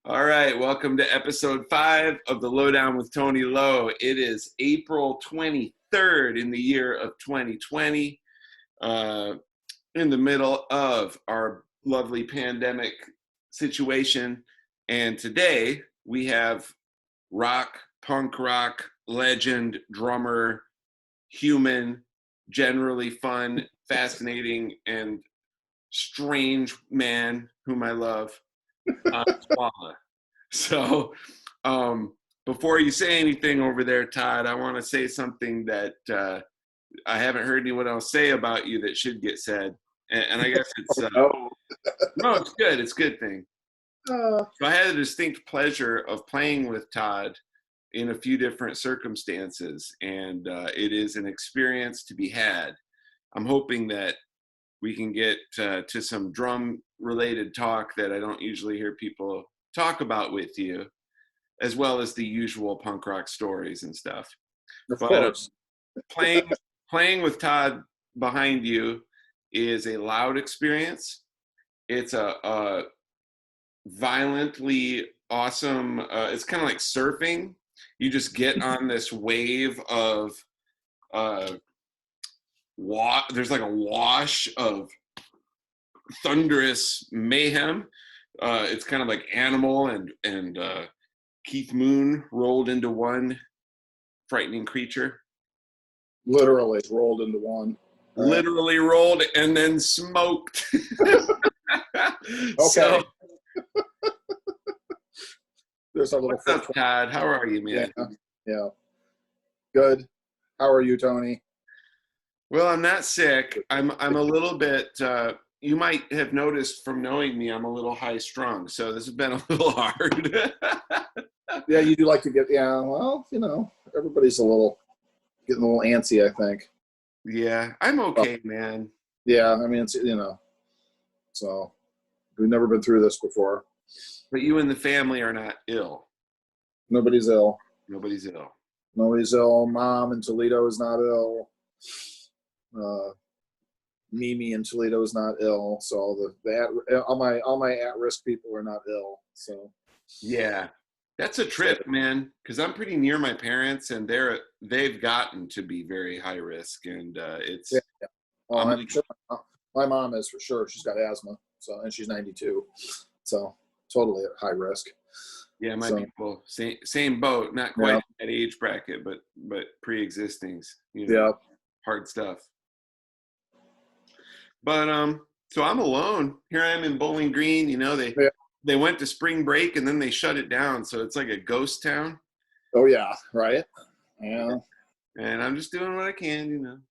All right, welcome to episode 5 of the Lowdown with Tony Lowe. It is April 23rd in the year of 2020, in the middle of our lovely pandemic situation. And today we have punk rock legend, drummer, human, generally fun, fascinating, and strange man whom I love, Todd Swalla. So before you say anything over there, Todd, I want to say something that I haven't heard anyone else say about you that should get said. And I guess it's no, it's good. It's a good thing. So I had a distinct pleasure of playing with Todd in a few different circumstances, and it is an experience to be had. I'm hoping that we can get to some drum-related talk that I don't usually hear people talk about with you, as well as the usual punk rock stories and stuff. Of course. Playing with Todd behind you is a loud experience. It's a violently awesome, it's kind of like surfing. You just get on this wave of there's like a wash of thunderous mayhem. It's kind of like Animal and Keith Moon rolled into one frightening creature. Literally rolled into one. Right? Literally rolled and then smoked. Okay. So, there's a little. What's up, Todd? How are you, man? Yeah. Good. How are you, Tony? Well, I'm not sick. I'm a little bit. You might have noticed from knowing me, I'm a little high strung. So this has been a little hard. Yeah, you do like to get. Yeah. Well, everybody's getting a little antsy, I think. Yeah, I'm okay, man. Yeah, I mean, it's so we've never been through this before. But you and the family are not ill. Nobody's ill. Nobody's ill. Nobody's ill. Mom in Toledo is not ill. Mimi in Toledo is not ill. So all my at-risk people are not ill. So yeah, that's a trip, man. Because I'm pretty near my parents, and they've gotten to be very high risk, and it's. Yeah. Oh, I'm sure. My mom is for sure. She's got asthma, and she's 92, so totally at high risk. Yeah, my people, same boat, not quite in that age bracket, but pre-existing. Hard stuff. But so I'm alone. Here I am in Bowling Green. They went to spring break and then they shut it down, so it's like a ghost town. Oh yeah, right. Yeah. And I'm just doing what I can,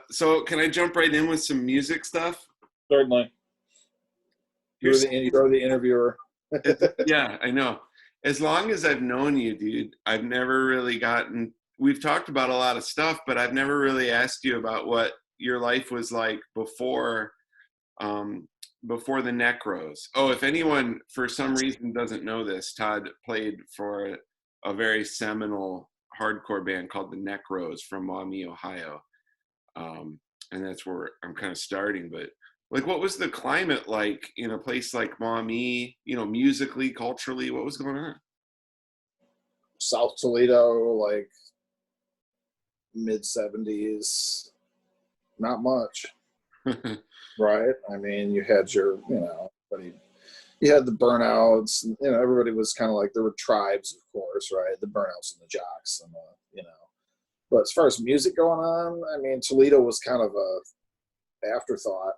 So can I jump right in with some music stuff? Certainly. You're the interviewer. Yeah, I know. As long as I've known you, dude, I've never really we've talked about a lot of stuff, but I've never really asked you about what your life was like before the Necros. Oh, if anyone for some reason doesn't know this, Todd played for a very seminal hardcore band called the Necros from Maumee, Ohio. And that's where I'm kind of starting, but what was the climate like in a place like Maumee, musically, culturally, what was going on? South Toledo, mid-70s, not much. Right? I mean, you had your, you had the Burnouts, and, everybody was kind of there were tribes, of course, right? The Burnouts and the Jocks, and but as far as music going on, I mean, Toledo was kind of a afterthought,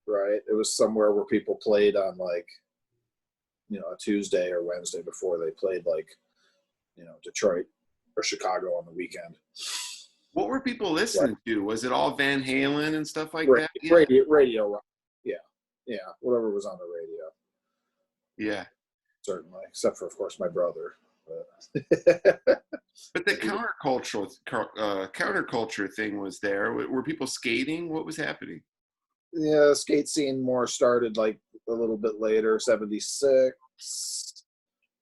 right? It was somewhere where people played on a Tuesday or Wednesday before they played Detroit or Chicago on the weekend. What were people listening to? Was it all Van Halen and stuff like that? Radio. Yeah. Whatever was on the radio. Yeah. Certainly. Except for, of course, my brother. But the counterculture thing was there. Were people skating? What was happening? Yeah, skate scene more started a little bit later, 76,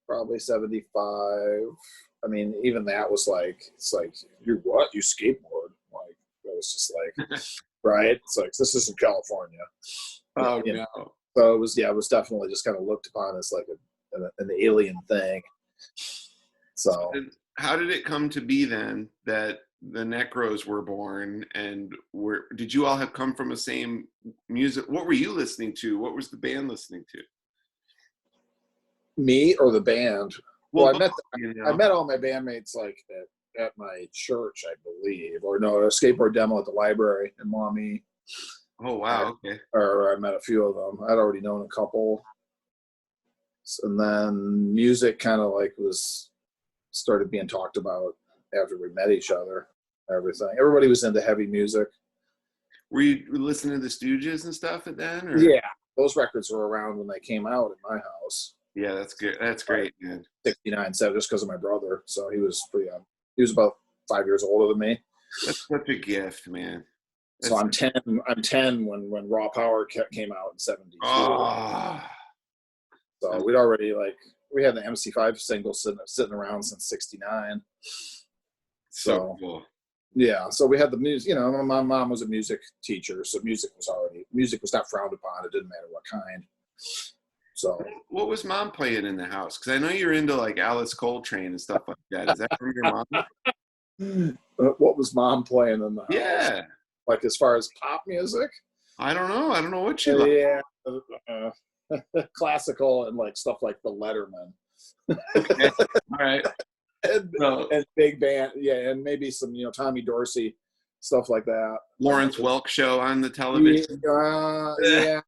probably 75. I mean, even that was you what? You skateboard? It was just right? It's this isn't California. Oh, no. So it was definitely just kind of looked upon as like an alien thing. So how did it come to be then that the Necros were born, and did you all have come from the same music? What were you listening to? What was the band listening to? Me or the band? Well, I both, met all my bandmates like at my church, I believe, or no, a skateboard demo at the library in Maumee. Oh wow, okay. Or I met a few of them. I'd already known a couple, and then music kind of like started being talked about after we met each other. Everybody was into heavy music. Were you listening to the Stooges and stuff at then? Or? Yeah, those records were around when they came out at my house. Yeah, that's good. That's great, man. 69, so just because of my brother. So he was pretty young. He was about 5 years older than me. That's such a gift, man. So I'm 10 when Raw Power came out in 72. Oh. So we'd already we had the MC5 single sitting around since 69. So cool. Yeah, so we had the music. My mom was a music teacher, so music was not frowned upon. It didn't matter what kind. So what was mom playing in the house? Because I know you're into like Alice Coltrane and stuff like that. Is that from your mom? What was mom playing in the house? Yeah. Like as far as pop music? I don't know. I don't know what she liked. Yeah. Classical and like stuff like the Letterman. Okay. All right. And big band, yeah, and maybe some Tommy Dorsey stuff like that. Lawrence Welk show on the television. Yeah.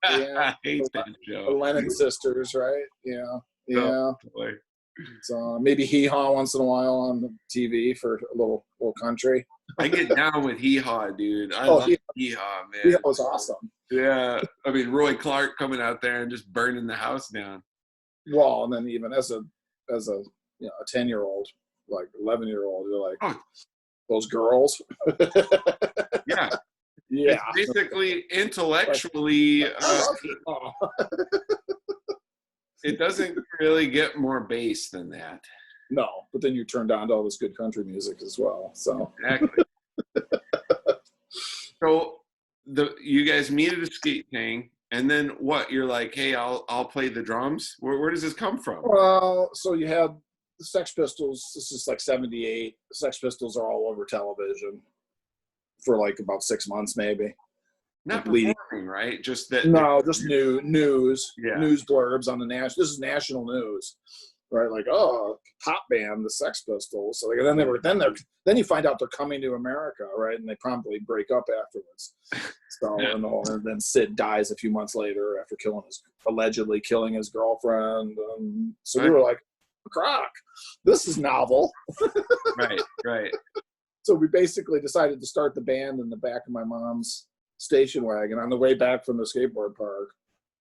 I hate that show. The Lennon sisters, right? Yeah. Oh, boy. So maybe Hee Haw once in a while on the TV for a little country. I get down with Hee Haw, dude. I love Hee Haw, man. Hee Haw was awesome. Yeah, I mean Roy Clark coming out there and just burning the house down. Well, and then even as a 10-year-old, like 11-year-old, you're like, oh, those girls. Yeah. Yeah. It's basically intellectually, it doesn't really get more bass than that. No, but then you turned on to all this good country music as well. So exactly. So you guys meet at a skate thing, and then what? You're like, hey, I'll play the drums. Where does this come from? Well, so you had the Sex Pistols. This is like 78. The Sex Pistols are all over television for like about 6 months, maybe. Not performing, right? Just that. No, just news. Yeah. News blurbs on the national. This is national news, right? Like, oh, pop band, the Sex Pistols. So like, then you find out they're coming to America, right? And they promptly break up afterwards. So and then Sid dies a few months later after allegedly killing his girlfriend. So we were like, Croc, this is novel. Right. So we basically decided to start the band in the back of my mom's station wagon on the way back from the skateboard park.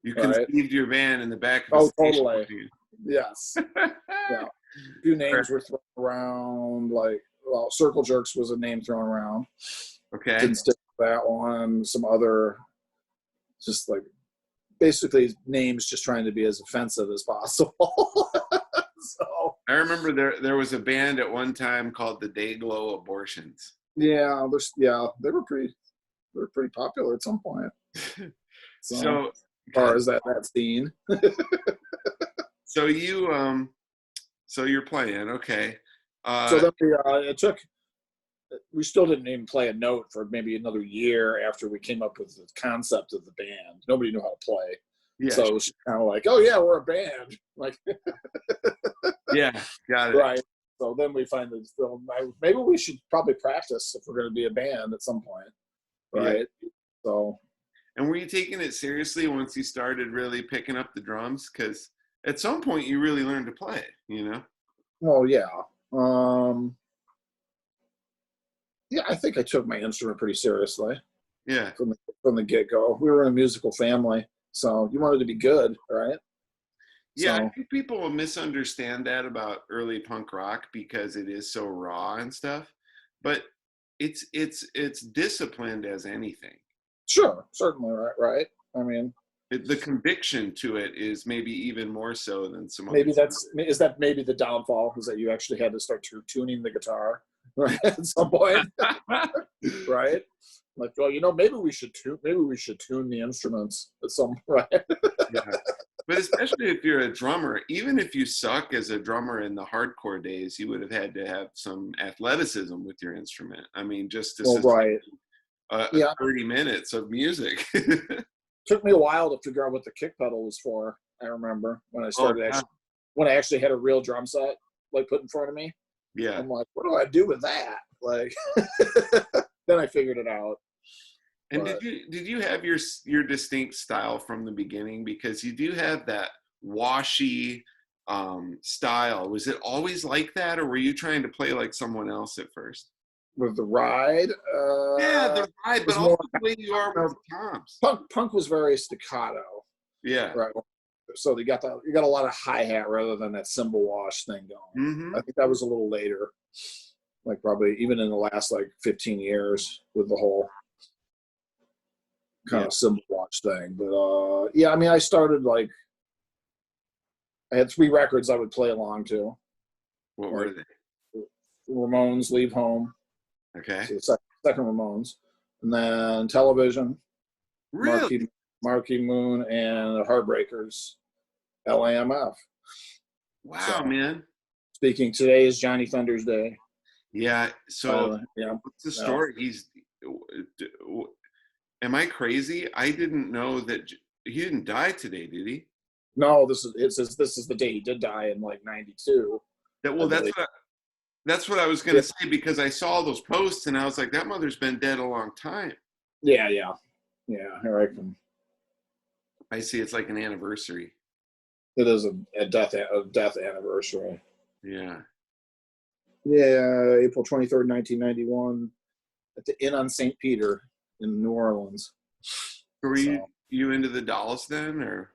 You conceived your band in the back of the station totally. wagon. Yes. Yeah. A few names were thrown around, Circle Jerks was a name thrown around. Okay. Didn't stick with that one. Some other, just like, basically names just trying to be as offensive as possible. So I remember there was a band at one time called the Dayglow Abortions. Yeah, they were pretty popular at some point. So as far as that scene. So you're playing, okay. So then we still didn't even play a note for maybe another year after we came up with the concept of the band. Nobody knew how to play. Yeah, so it was kind of like, oh yeah, we're a band. Like, yeah, got it. Right. So then we finally maybe we should probably practice if we're going to be a band at some point. Right. Yeah. So. And were you taking it seriously once you started really picking up the drums? Because at some point you really learned to play, Well, yeah. Yeah, I think I took my instrument pretty seriously. Yeah. From the get-go. We were in a musical family, so you wanted to be good, right? Yeah, so. I think people will misunderstand that about early punk rock because it is so raw and stuff. But it's disciplined as anything. Sure, certainly, right. I mean, the conviction to it is maybe even more so than some. Maybe is that maybe the downfall is that you actually had to start tuning the guitar, right, at some point, right? Like, well, maybe we should tune the instruments at some point. Yeah. But especially if you're a drummer, even if you suck as a drummer in the hardcore days, you would have had to have some athleticism with your instrument. I mean, just to sustain 30 minutes of music. Took me a while to figure out what the kick pedal was for. I remember when I started when I actually had a real drum set like put in front of me. Yeah. I'm like, what do I do with that? Like, then I figured it out. And did you have your distinct style from the beginning? Because you do have that washy style. Was it always like that, or were you trying to play like someone else at first? With the ride? Yeah, the ride, but also the way you are with the toms. Punk was very staccato. Yeah. Right. So you got a lot of hi-hat rather than that cymbal wash thing going. Mm-hmm. I think that was a little later. Like probably even in the last like 15 years with the whole kind of cymbal watch thing. But I mean, I started like I had 3 records I would play along to. What were they? Ramones, Leave Home. Okay. So second Ramones, and then Television. Really? Marquee Moon and the Heartbreakers. LAMF. Wow, man. Speaking, today is Johnny Thunders Day. Yeah. So what's the story? Am I crazy? I didn't know that he didn't die today, did he? No, this is the day he did die in like 92. That's what I was going to say, because I saw those posts and I was like, that mother's been dead a long time. Yeah. Here I see. It's like an anniversary. It is a death anniversary. Yeah. Yeah, April 23rd, 1991, at the Inn on St. Peter in New Orleans. Were you into the Dolls then, or?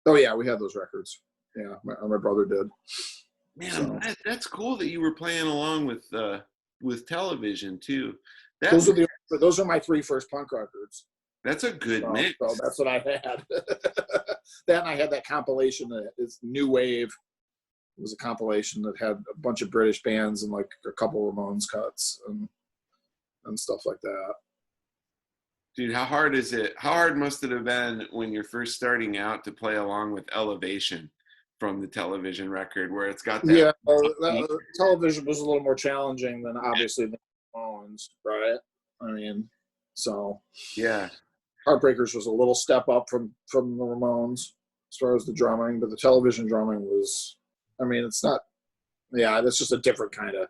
Oh yeah, we had those records. Yeah, my brother did. Man, that's cool that you were playing along with Television too. Those are my 3 first punk records. That's a good mix. So that's what I had. Then I had that compilation that is New Wave. It was a compilation that had a bunch of British bands and like a couple Ramones cuts and stuff like that. Dude, how hard is it? How hard must it have been when you're first starting out to play along with Elevation from the Television record, where it's got that? Yeah, Television was a little more challenging than obviously the Ramones, right? I mean, so yeah. Heartbreakers was a little step up from the Ramones as far as the drumming, but the Television drumming was, I mean, it's not, that's just a different kind of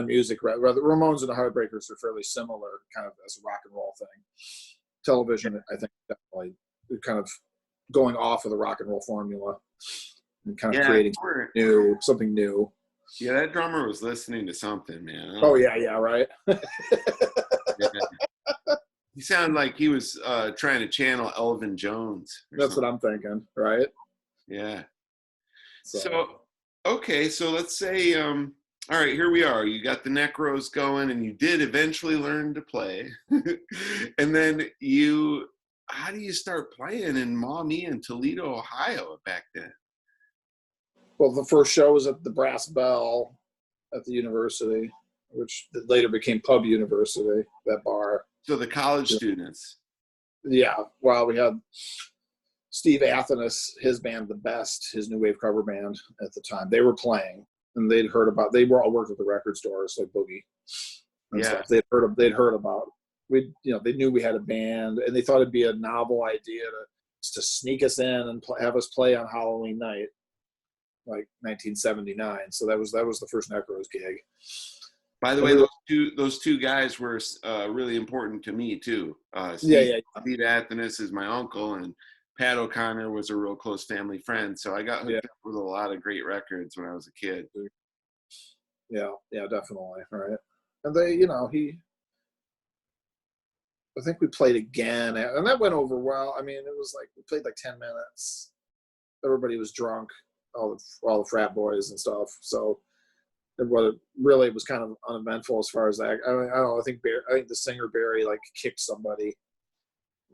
music. Right? The Ramones and the Heartbreakers are fairly similar, kind of as a rock and roll thing. Television, I think, definitely kind of going off of the rock and roll formula and kind of creating something new. Yeah, that drummer was listening to something, man. Oh yeah, right. Yeah. He sounded like he was trying to channel Elvin Jones. That's what I'm thinking, right? Yeah. So okay, so let's say, all right, here we are. You got the Necros going, and you did eventually learn to play. And then how do you start playing in Maumee and Toledo, Ohio back then? Well, the first show was at the Brass Bell at the university, which later became Pub University, that bar. So the college students. Yeah. Well, we had Steve Athanas, his band, The Best, his new wave cover band at the time. They were playing, and they were all worked at the record stores like Boogie and stuff. They'd heard about. They knew we had a band, and they thought it'd be a novel idea to sneak us in and have us play on Halloween night, like 1979. So that was the first Necros gig. By the way, those two guys were really important to me too. Steve Athanas is my uncle, and Pat O'Connor was a real close family friend. So I got hooked up with a lot of great records when I was a kid. Yeah, definitely, right. And I think we played again, and that went over well. I mean, it was like we played like 10 minutes. Everybody was drunk, all the frat boys and stuff. So it was kind of uneventful as far as that. I don't know. I think the singer Barry like kicked somebody,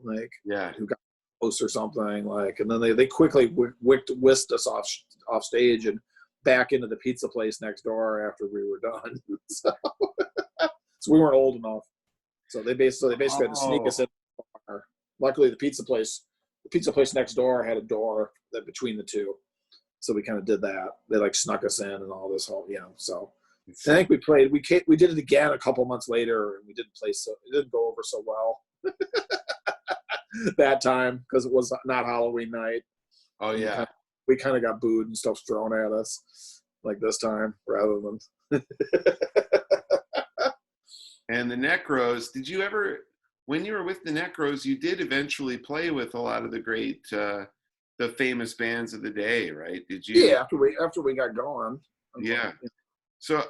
like who got close or something, like, and then they quickly whisked us off stage and back into the pizza place next door after we were done. So we weren't old enough. So they basically had to sneak us in. Luckily, the pizza place next door had a door that between the two, so we kind of did that. They like snuck us in and all this whole, So I think we played. We did it again a couple months later, and we didn't play so. It didn't go over so well that time because it was not Halloween night. Oh yeah. We kind of got booed and stuff thrown at us like this time rather than. And the Necros, did you ever, when you were with the Necros, you did eventually play with a lot of the great, the famous bands of the day, right? Did you? Yeah, after we got going. Yeah. So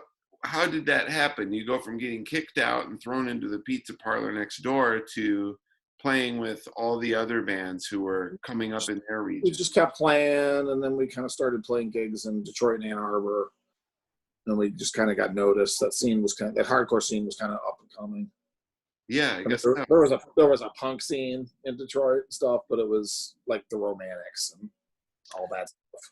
how did that happen? You go from getting kicked out and thrown into the pizza parlor next door to playing with all the other bands who were coming up in their region. We just kept playing, and then we kind of started playing gigs in Detroit and Ann Arbor, and we just kind of got noticed. That hardcore scene was kind of up and coming. Yeah, I guess there was a punk scene in Detroit and stuff, but it was like the Romantics and all that stuff.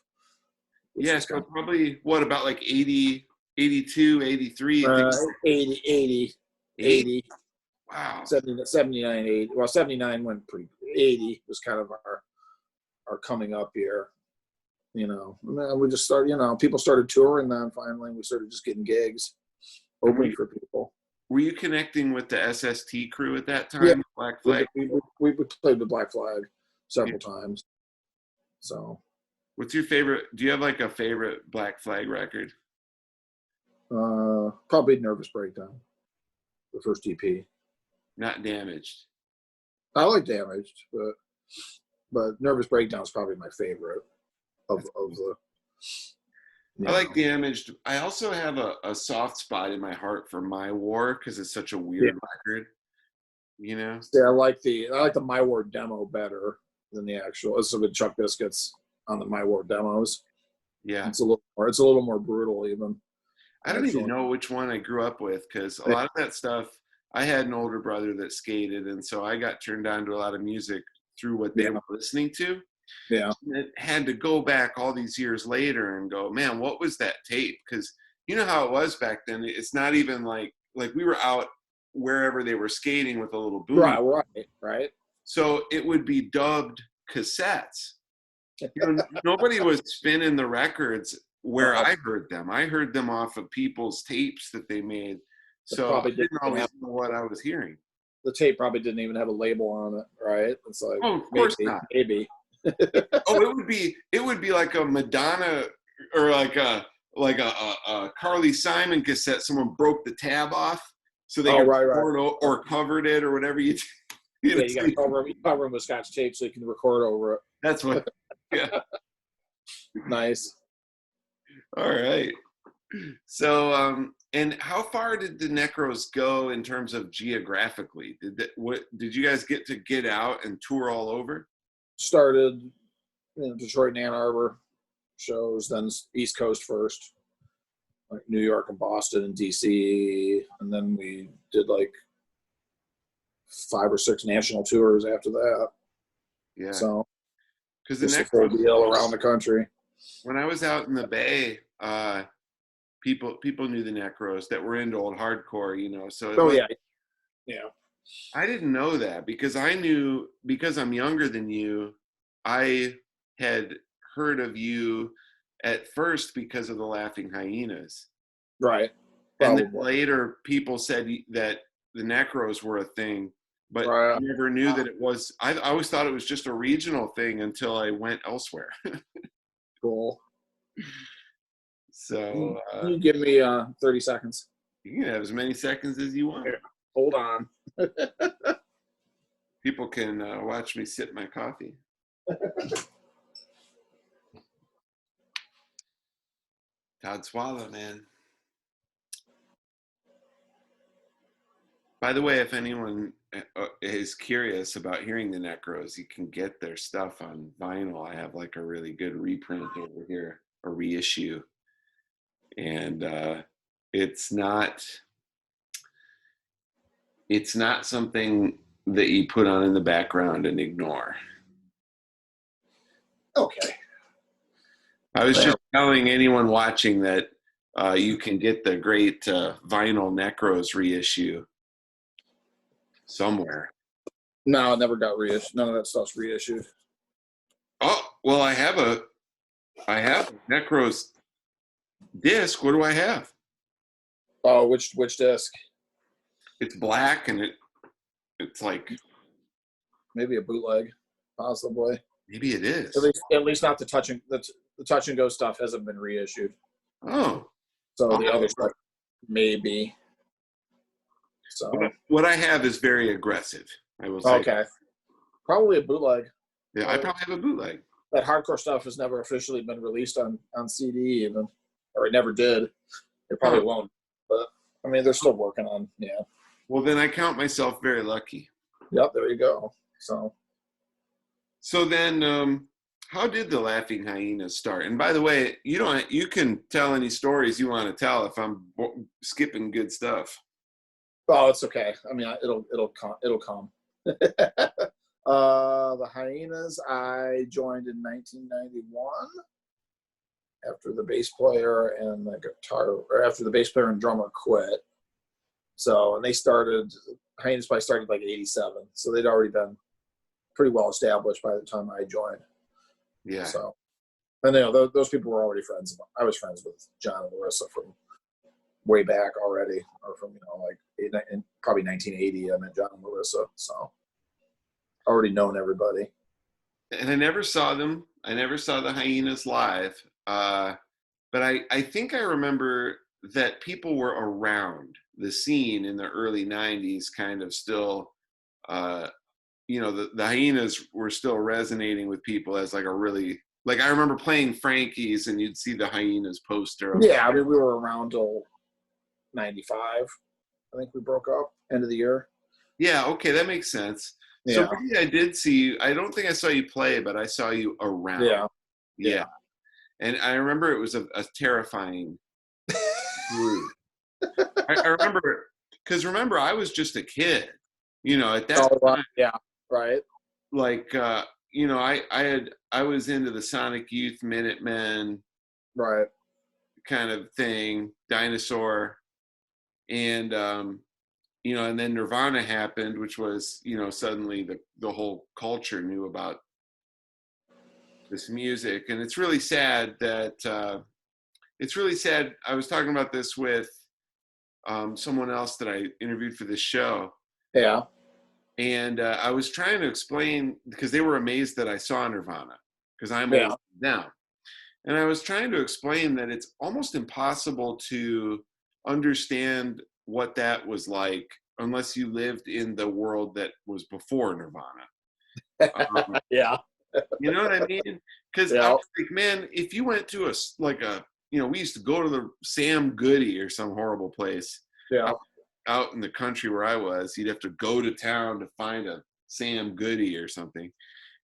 Yeah, so probably what about like 80, 82, 83? 80. Wow. 79, 80. Well, 79 went pretty. 80 was kind of our coming up year, And then we just started. People started touring. Then finally, we started just getting gigs, opening for people. Were you connecting with the SST crew at that time? Yeah, Black Flag. We played with Black Flag several times. So, what's your favorite? Do you have like a favorite Black Flag record? Probably Nervous Breakdown, the first EP. Not Damaged. I like Damaged, but Nervous Breakdown is probably my favorite of the. I like Damaged. I also have a soft spot in my heart for My War because it's such a weird record. Yeah, I like the My War demo better than the actual. It's with Chuck Biscuits on the My War demos. Yeah, it's a little more brutal even. I don't even know which one I grew up with because a lot of that stuff. I had an older brother that skated, and so I got turned on to a lot of music through what they were listening to. Yeah. And it had to go back all these years later and go, man, what was that tape? Because you know how it was back then. It's not even like we were out wherever they were skating with a little boom. Right. So it would be dubbed cassettes. Nobody was spinning the records where I heard them. I heard them off of people's tapes that they made. So I didn't always know what I was hearing. The tape probably didn't even have a label on it, right? It's like, oh, of course not. Maybe. it would be like a Madonna or like a Carly Simon cassette. Someone broke the tab off, so they or covered it or whatever you. You got to cover them with Scotch tape so you can record over it. That's what. Yeah. Nice. All right. So, and how far did the Necros go in terms of geographically? Did you guys get out and tour all over? Started in Detroit and Ann Arbor shows, then East Coast first, like New York and Boston and DC, and then we did like 5 or 6 national tours after that. Yeah. So, because the Necros deal around the country. When I was out in the Bay, people knew the Necros that were into old hardcore, So yeah. I didn't know that because I'm younger than you. I had heard of you at first because of the Laughing Hyenas, right? Probably. And then later people said that the Necros were a thing, but I never knew that it was. I always thought it was just a regional thing until I went elsewhere. Cool. So you give me 30 seconds. You can have as many seconds as you want. Here, hold on. People can watch me sip my coffee. Todd Swalla, man. By the way, if anyone is curious about hearing the Necros, you can get their stuff on vinyl. I have like a really good reprint over here, a reissue. And it's not something that you put on in the background and ignore. Okay. I was just telling anyone watching that you can get the great vinyl Necros reissue. somewhere. No, it never got reissued. None of that stuff's reissued. Oh, well, I have a Necros disc. What do I have? Oh, which disc? It's black and it's like, Maybe a bootleg, possibly. maybe it is. At least not the touch and go stuff hasn't been reissued. Oh, So the other stuff maybe. So what I have is very aggressive, I will say. okay, probably a bootleg. Yeah, I probably have a bootleg. That hardcore stuff has never officially been released on CD even, or it never did. It probably won't. But I mean, they're still working on. Yeah. Well, then I count myself very lucky. Yep. There you go. So then, how did the Laughing Hyenas start? And by the way, you can tell any stories you want to tell if I'm skipping good stuff. Oh, it's okay. I mean, it'll come. The Hyenas, I joined in 1991 after the bass player and the bass player and drummer quit. So, and Hyenas probably started like 87. So they'd already been pretty well established by the time I joined. Yeah. So, and those people were already friends. I was friends with John and Larissa from way back already, or from in probably 1980. I met John and Larissa, so already known everybody. And I never saw them. I never saw the Hyenas live. But I think I remember that people were around the scene in the early 90s, kind of still, the Hyenas were still resonating with people as like a really, like I remember playing Frankie's and you'd see the Hyenas poster. Yeah, I mean, we were around till 95. I think we broke up end of the year. Yeah, okay, that makes sense. Yeah. So maybe I did see you. I don't think I saw you play, but I saw you around. Yeah. And I remember it was a terrifying group. I remember, because I was just a kid, at that time. Yeah, right. Like, I was into the Sonic Youth Minutemen, right, kind of thing, Dinosaur, and and then Nirvana happened, which was, suddenly the whole culture knew about this music. And it's really sad that, I was talking about this with someone else that I interviewed for this show. Yeah. And I was trying to explain, because they were amazed that I saw Nirvana, because I'm old now. And I was trying to explain that it's almost impossible to understand what that was like unless you lived in the world that was before Nirvana. Yeah. You know what I mean? Because I was like, man, if you went to we used to go to the Sam Goody or some horrible place out in the country where I was. You'd have to go to town to find a Sam Goody or something.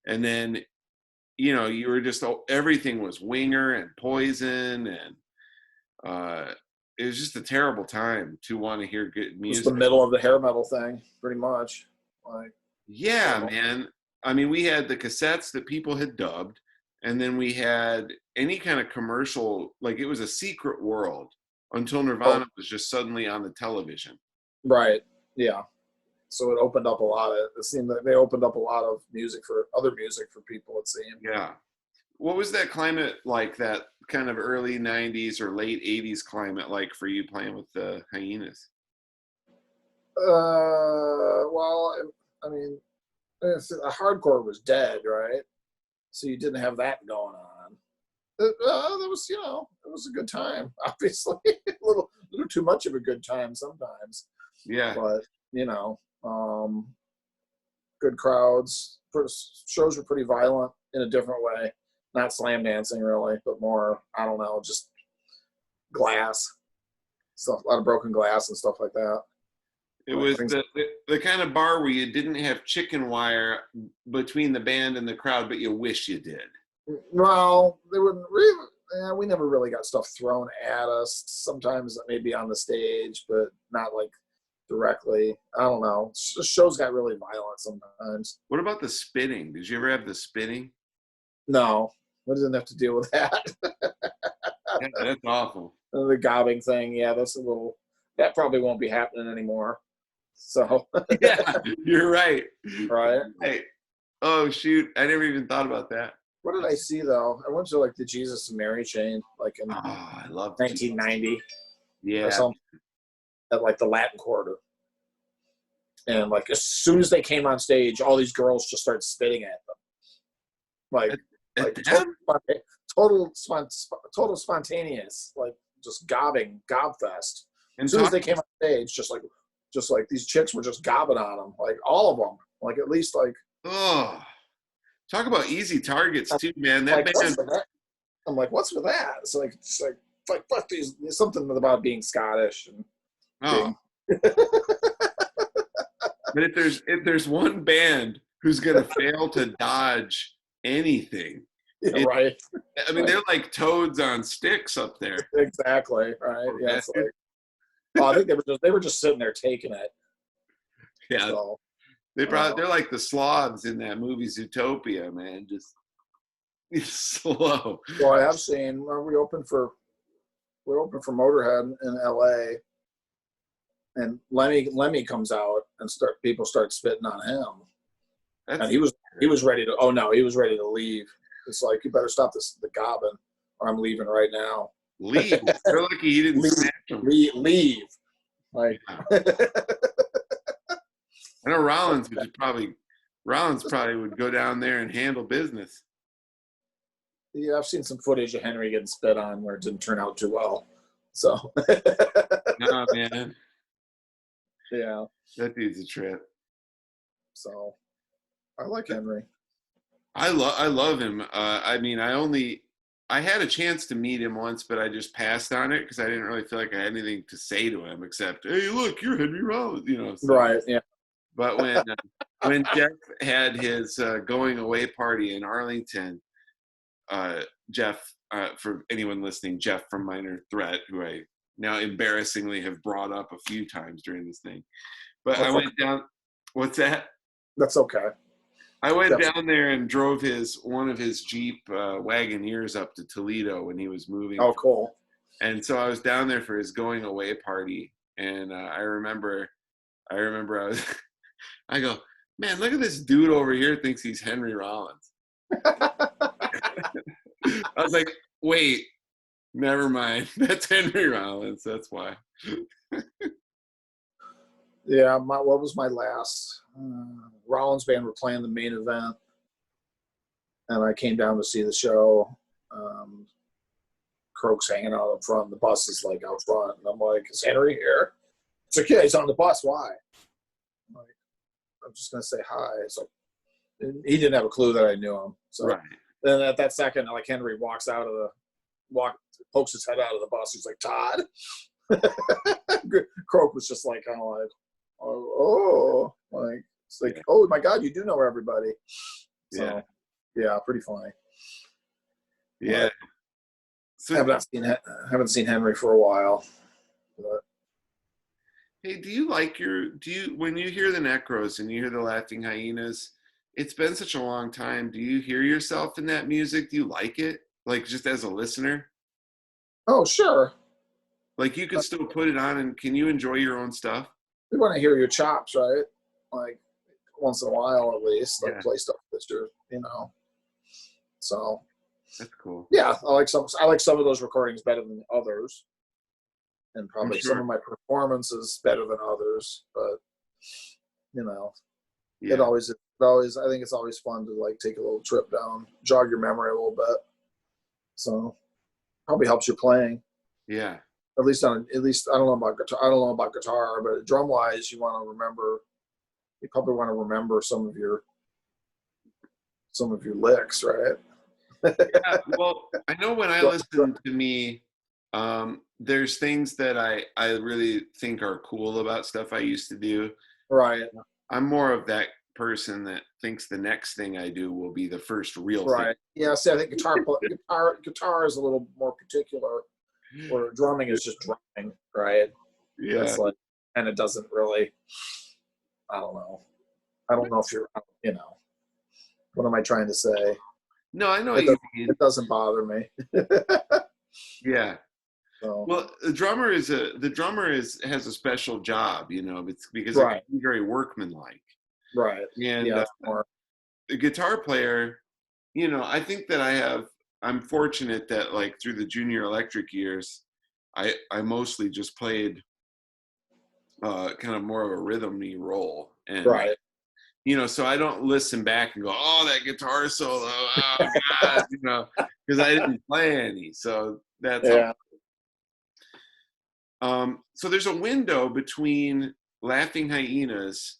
And then, you were just, everything was Winger and Poison, and it was just a terrible time to want to hear good music. It's the middle of the hair metal thing, pretty much. Man. I mean, we had the cassettes that people had dubbed, and then we had any kind of commercial, like it was a secret world until Nirvana was just suddenly on the television. Right. Yeah. So it opened up it seemed that they opened up a lot of other music for people, it seemed. Yeah. What was that climate like, that kind of early 90s or late 80s climate like for you playing with the Hyenas? Well, I mean, hardcore was dead, right? So you didn't have that going on. That was, it was a good time. Obviously, a little too much of a good time sometimes. Yeah. But good crowds. Shows were pretty violent in a different way. Not slam dancing really, but more, I don't know, just glass stuff, a lot of broken glass and stuff like that. It was the kind of bar where you didn't have chicken wire between the band and the crowd, but you wish you did. Well, they wouldn't really. We never really got stuff thrown at us. Sometimes maybe on the stage, but not like directly. I don't know. Shows got really violent sometimes. What about the spitting? Did you ever have the spitting? No, I didn't have to deal with that. Yeah, that's awful. The gobbing thing, that's a little. That probably won't be happening anymore. So Yeah, you're right. right. Hey, oh shoot, I never even thought about that. What did I see though? I went to like the Jesus and Mary chain, like in I love 1990 or Yeah, something, at like the Latin Quarter. And like as soon as they came on stage, all these girls just started spitting at them, like total spontaneous, like just gob fest. and As soon as they came on stage, just like these chicks were just gobbing on them, like all of them, like at least like. Oh, talk about easy targets too, man. That Like, band. I'm like, what's with that? It's like fuck these. There's something about being Scottish and Oh. But if there's one band who's gonna fail to dodge anything, right? I mean, they're like toads on sticks up there. Exactly. Right. Yeah. It's like, I think they were just sitting there taking it. Yeah. So, They're like the Slavs in that movie Zootopia, man. Just slow. Well, I have seen. We opened for Motorhead in L.A. and Lemmy comes out and people start spitting on him. And he was ready to. Oh no, he was ready to leave. It's like, you better stop the gobbing, or I'm leaving right now. Leave. They're lucky he didn't snatch them. Leave. Like. I know Rollins probably would go down there and handle business. Yeah, I've seen some footage of Henry getting spit on where it didn't turn out too well. So. No, man. Yeah. That dude's a trip. So, I like Henry. I love him. I mean, I had a chance to meet him once, but I just passed on it because I didn't really feel like I had anything to say to him except, "Hey, look, you're Henry Rollins," you know. So. Right. Yeah. But when Jeff had his going away party in Arlington, Jeff, for anyone listening, Jeff from Minor Threat, who I now embarrassingly have brought up a few times during this thing. But I went down. What's that? That's okay. I went down there and drove one of his Jeep Wagoneers up to Toledo when he was moving. Oh, cool. And so I was down there for his going away party, and I remember I go, man, look at this dude over here thinks he's Henry Rollins. I was like, wait, never mind. That's Henry Rollins. That's why. Yeah, what was my last? Rollins band were playing the main event, and I came down to see the show. Croak's hanging out up front. The bus is like out front, and I'm like, "Is Henry here?" It's like, "Yeah, he's on the bus. Why?" I'm just gonna say hi. So he didn't have a clue that I knew him. So right. Then at that second, like Henry pokes his head out of the bus. He's like, "Todd." Croak was just like kind of like, like it's like, "Oh my God, you do know everybody." So, yeah, pretty funny. Yeah. So haven't seen Henry for a while. But. Hey, when you hear the Necros and you hear the Laughing Hyenas, it's been such a long time. Do you hear yourself in that music? Do you like it? Like just as a listener? Oh, sure. Like you could still put it on, and can you enjoy your own stuff? You want to hear your chops, right? Like once in a while at least, like play stuff that you're, So that's cool. Yeah, I like some of those recordings better than others. And probably some of my performances better than others, but it always I think it's always fun to like take a little trip down, jog your memory a little bit. So probably helps you playing. Yeah. At least I don't know about guitar. I don't know about guitar, but drum wise, you probably want to remember some of your licks, right? Yeah, well, I know when I listen to me, there's things that I really think are cool about stuff I used to do. Right. I'm more of that person that thinks the next thing I do will be the first real thing. Yeah, see, I think guitar is a little more particular, where drumming is just drumming, right? Yeah. It's like, and it doesn't really, I don't know if you're, what am I trying to say? No, I know what you mean. It doesn't bother me. Yeah. So Well, the drummer has a special job, it's because it right, can be very workmanlike. right, And yeah, more, the guitar player, I think that I'm fortunate that like through the junior electric years, I mostly just played kind of more of a rhythm-y role. And right, so I don't listen back and go, oh, that guitar solo, oh God, because I didn't play any. So that's all. yeah. So there's a window between Laughing Hyenas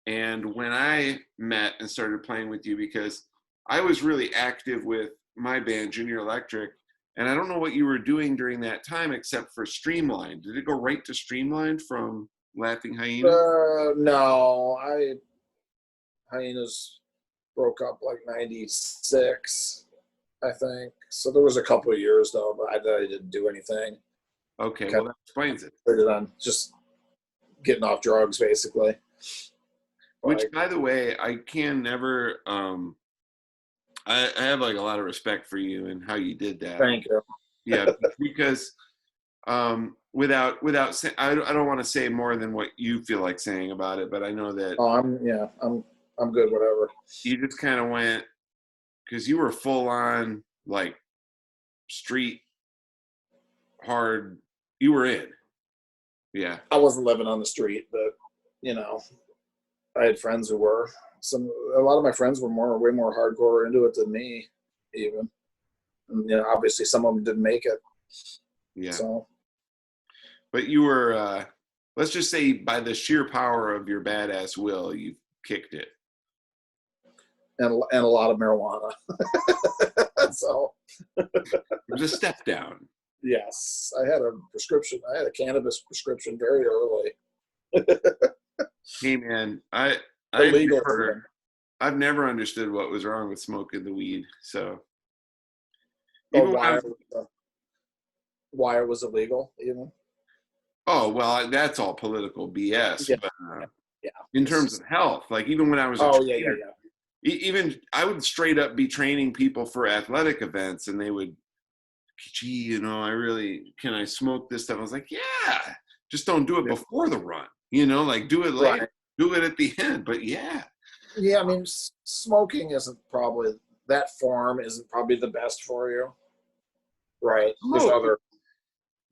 and when I met and started playing with you, because I was really active with my band, Junior Electric, and I don't know what you were doing during that time except for Streamlined. Did it go right to Streamlined from Laughing Hyenas? No, Hyenas broke up like '96, I think. So there was a couple of years though, but I didn't do anything. Okay, Kind well that explains it. of on just getting off drugs, basically. Which, Like, by the way, I can never. I have like a lot of respect for you and how you did that. thank you. Yeah, because without say, I don't want to say more than what you feel like saying about it, but I know that Oh, I'm good. Whatever. you just kind of went because you were full on like street hard. You were in. Yeah. I wasn't living on the street, but I had friends who were. A lot of my friends were way more hardcore into it than me, even. And, obviously some of them didn't make it. Yeah. So, But you were, let's just say, by the sheer power of your badass will, you kicked it. and a lot of marijuana. So, It was a step down. yes, I had a prescription. I had a cannabis prescription very early. Hey man, Illegal. I've never understood what was wrong with smoking the weed. So Oh, even when I was, why it was illegal, even. oh well, that's all political BS. Yeah, But yeah. in terms of health, like even when I was Oh yeah, yeah, yeah. even I would straight up be training people for athletic events, and they would, gee, can I smoke this stuff? I was like, yeah, just don't do it before the run. Like do it later, Right. do it at the end. But yeah. Yeah, I mean, smoking that form isn't probably the best for you, right? There's Oh, other,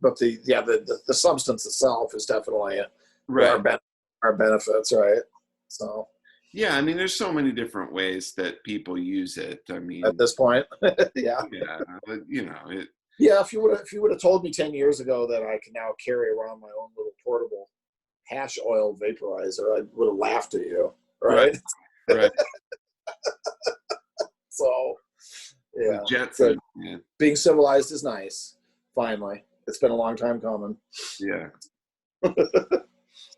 but the substance itself is definitely right. our benefits, right? So Yeah, I mean, there's so many different ways that people use it. I mean, at this point, yeah, yeah, but, yeah. If you would have told me 10 years ago that I can now carry around my own little portable hash oil vaporizer, I would have laughed at you, right? right. So, yeah. The Jetson, yeah. Being civilized is nice. Finally, it's been a long time coming. Yeah.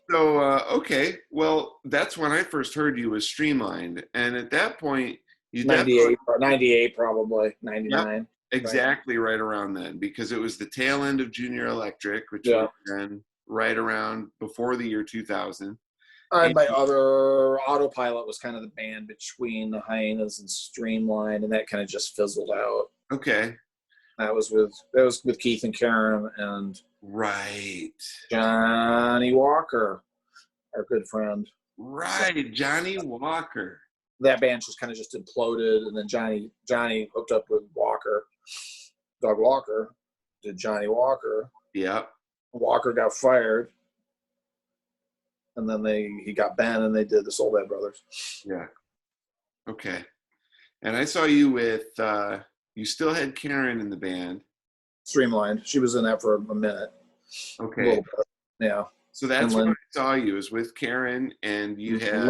So, well, that's when I first heard you was Streamlined, and at that point, you 98 probably 99. Yep, exactly right around then, because it was the tail end of Junior Electric, which Yeah. was then right around before the year 2000. And my other Autopilot was kind of the band between the Hyenas and Streamlined, and that kind of just fizzled out. Okay. That was with Keith and Karen and Right. Johnny Walker, our good friend. Right, so, Johnny Walker. That band just kind of just imploded, and then Johnny hooked up with Walker. Doug Walker did Johnny Walker. Yep. Walker got fired, and then he got Ben, and they did the Soul Band Brothers. Yeah. Okay. And I saw you with you still had Karen in the band. Streamlined. She was in that for a minute. Okay. Yeah. So that's when I saw you, is with Karen, and you had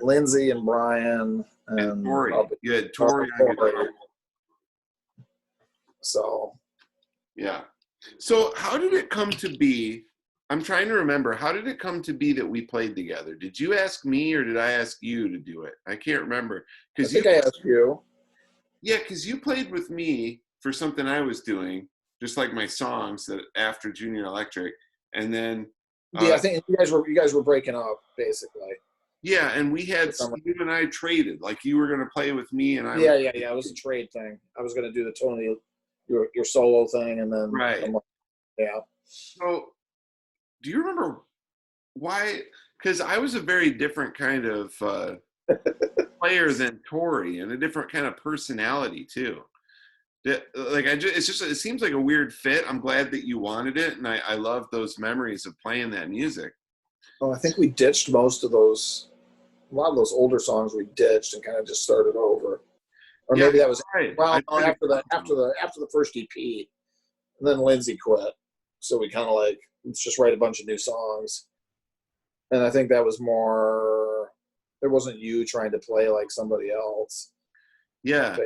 Lindsay and Brian and Tori. You had Tori. So. Yeah. So how did it come to be? I'm trying to remember. How did it come to be that we played together? Did you ask me or did I ask you to do it? I can't remember. I think I asked you. Yeah, because you played with me for something I was doing, just like my songs that after Junior Electric, and then yeah, I think you guys were breaking up basically. Yeah, and we had you and I traded. Like you were going to play with me, and I. Yeah. It was a trade thing. I was going to do the Tony, your solo thing, and then right. Yeah. So, do you remember why? Because I was a very different kind of player than Tori, and a different kind of personality too. Like it seems like a weird fit. I'm glad that you wanted it, and I love those memories of playing that music. Oh, I think we ditched most of those. A lot of those older songs we ditched and kind of just started over. Or maybe that was right. Well, after the first EP, and then Lindsay quit, so we kind of like, let's just write a bunch of new songs. And I think that was more. It wasn't you trying to play like somebody else. Yeah.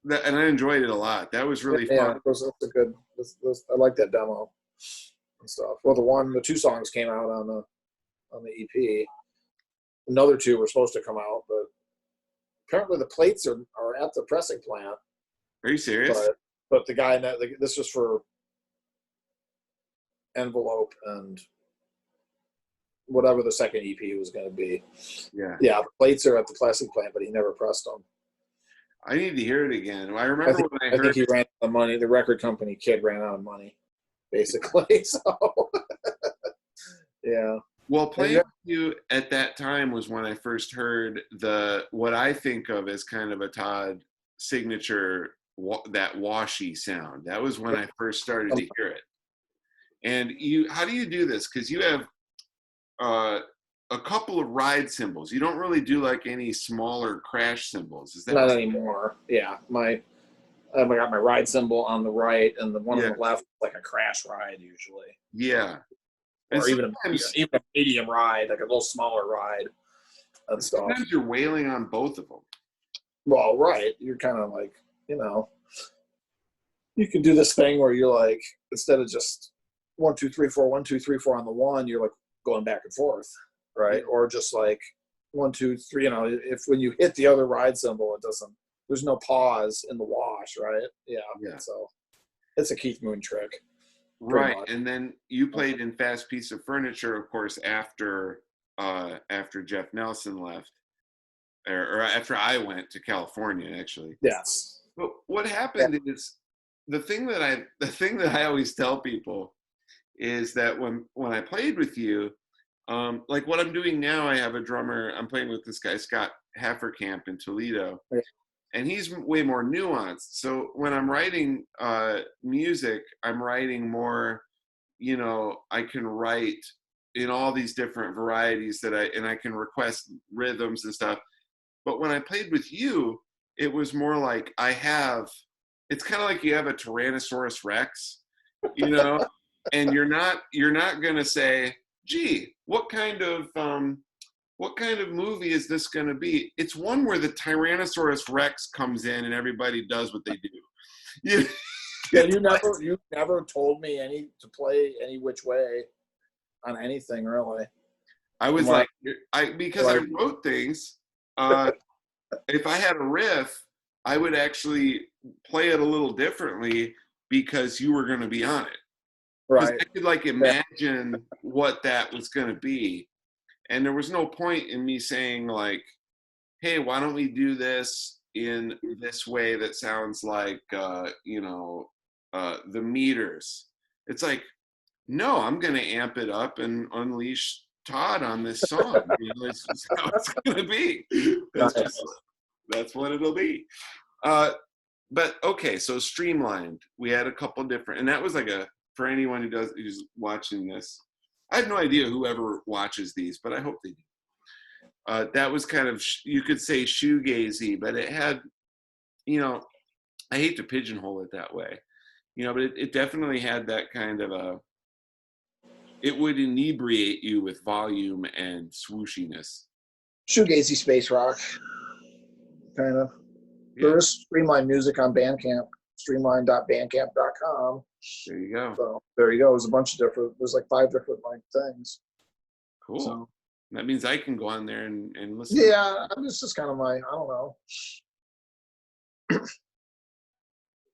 And I enjoyed it a lot. That was really fun. Yeah, that's a good. I like that demo and stuff. Well, the 2 songs came out on the EP. Another 2 were supposed to come out, but apparently the plates are at the pressing plant. Are you serious? But the guy, this was for Envelope and whatever the second EP was going to be. Yeah. Yeah, the plates are at the pressing plant, but he never pressed them. I need to hear it again. I remember when I heard. I think he ran out of money. The record company kid ran out of money, basically. So, yeah. Well, playing with you at that time was when I first heard what I think of as kind of a Todd signature, that washy sound. That was when I first started to hear it. And how do you do this? Because you have a couple of ride cymbals. You don't really do like any smaller crash cymbals. Is that not anymore? Yeah, I got my ride cymbal on the right, and the one on the left, like a crash ride usually. Yeah. Or even a medium ride, like a little smaller ride. And stuff. Sometimes you're wailing on both of them. Well, right. You're kind of like, you can do this thing where you're like, instead of just 1, 2, 3, 4, 1, 2, 3, 4 on the one, you're like going back and forth, right? Or just like 1, 2, 3. If when you hit the other ride cymbal, there's no pause in the wash, right? Yeah. So it's a Keith Moon trick. Right, and then you played in Fast Piece of Furniture, of course, after Jeff Nelson left, or after I went to California, actually. Yes. But what happened is the thing that I always tell people is that when I played with you, like what I'm doing now, I have a drummer. I'm playing with this guy Scott Hafferkamp in Toledo. Yeah. And he's way more nuanced. So when I'm writing music, I'm writing more, I can write in all these different varieties and I can request rhythms and stuff. But when I played with you, it was more like it's kind of like you have a Tyrannosaurus Rex, and you're not going to say, gee, what kind of movie is this going to be? It's one where the Tyrannosaurus Rex comes in and everybody does what they do. You never told me to play any which way on anything, really. I was because I wrote things. If I had a riff, I would actually play it a little differently because you were going to be on it. Right. I could imagine what that was going to be. And there was no point in me saying like, hey, why don't we do this in this way that sounds like, the Meters. It's like, no, I'm going to amp it up and unleash Todd on this song. This is how it's going to be. That's what it'll be. But okay, so Streamlined. We had a couple different, and that was for anyone who's watching this, I have no idea whoever watches these, but I hope they do. That was kind of, you could say shoegazy, but it had, I hate to pigeonhole it that way, but it definitely had that kind of it would inebriate you with volume and swooshiness. Shoegazy space rock, kind of. Yeah. There's Streamlined music on Bandcamp, streamlined.bandcamp.com. There you go. So there you go. There's a bunch of there's like 5 different things. Cool. So, that means I can go on there and listen. Yeah, this is kind of I don't know. It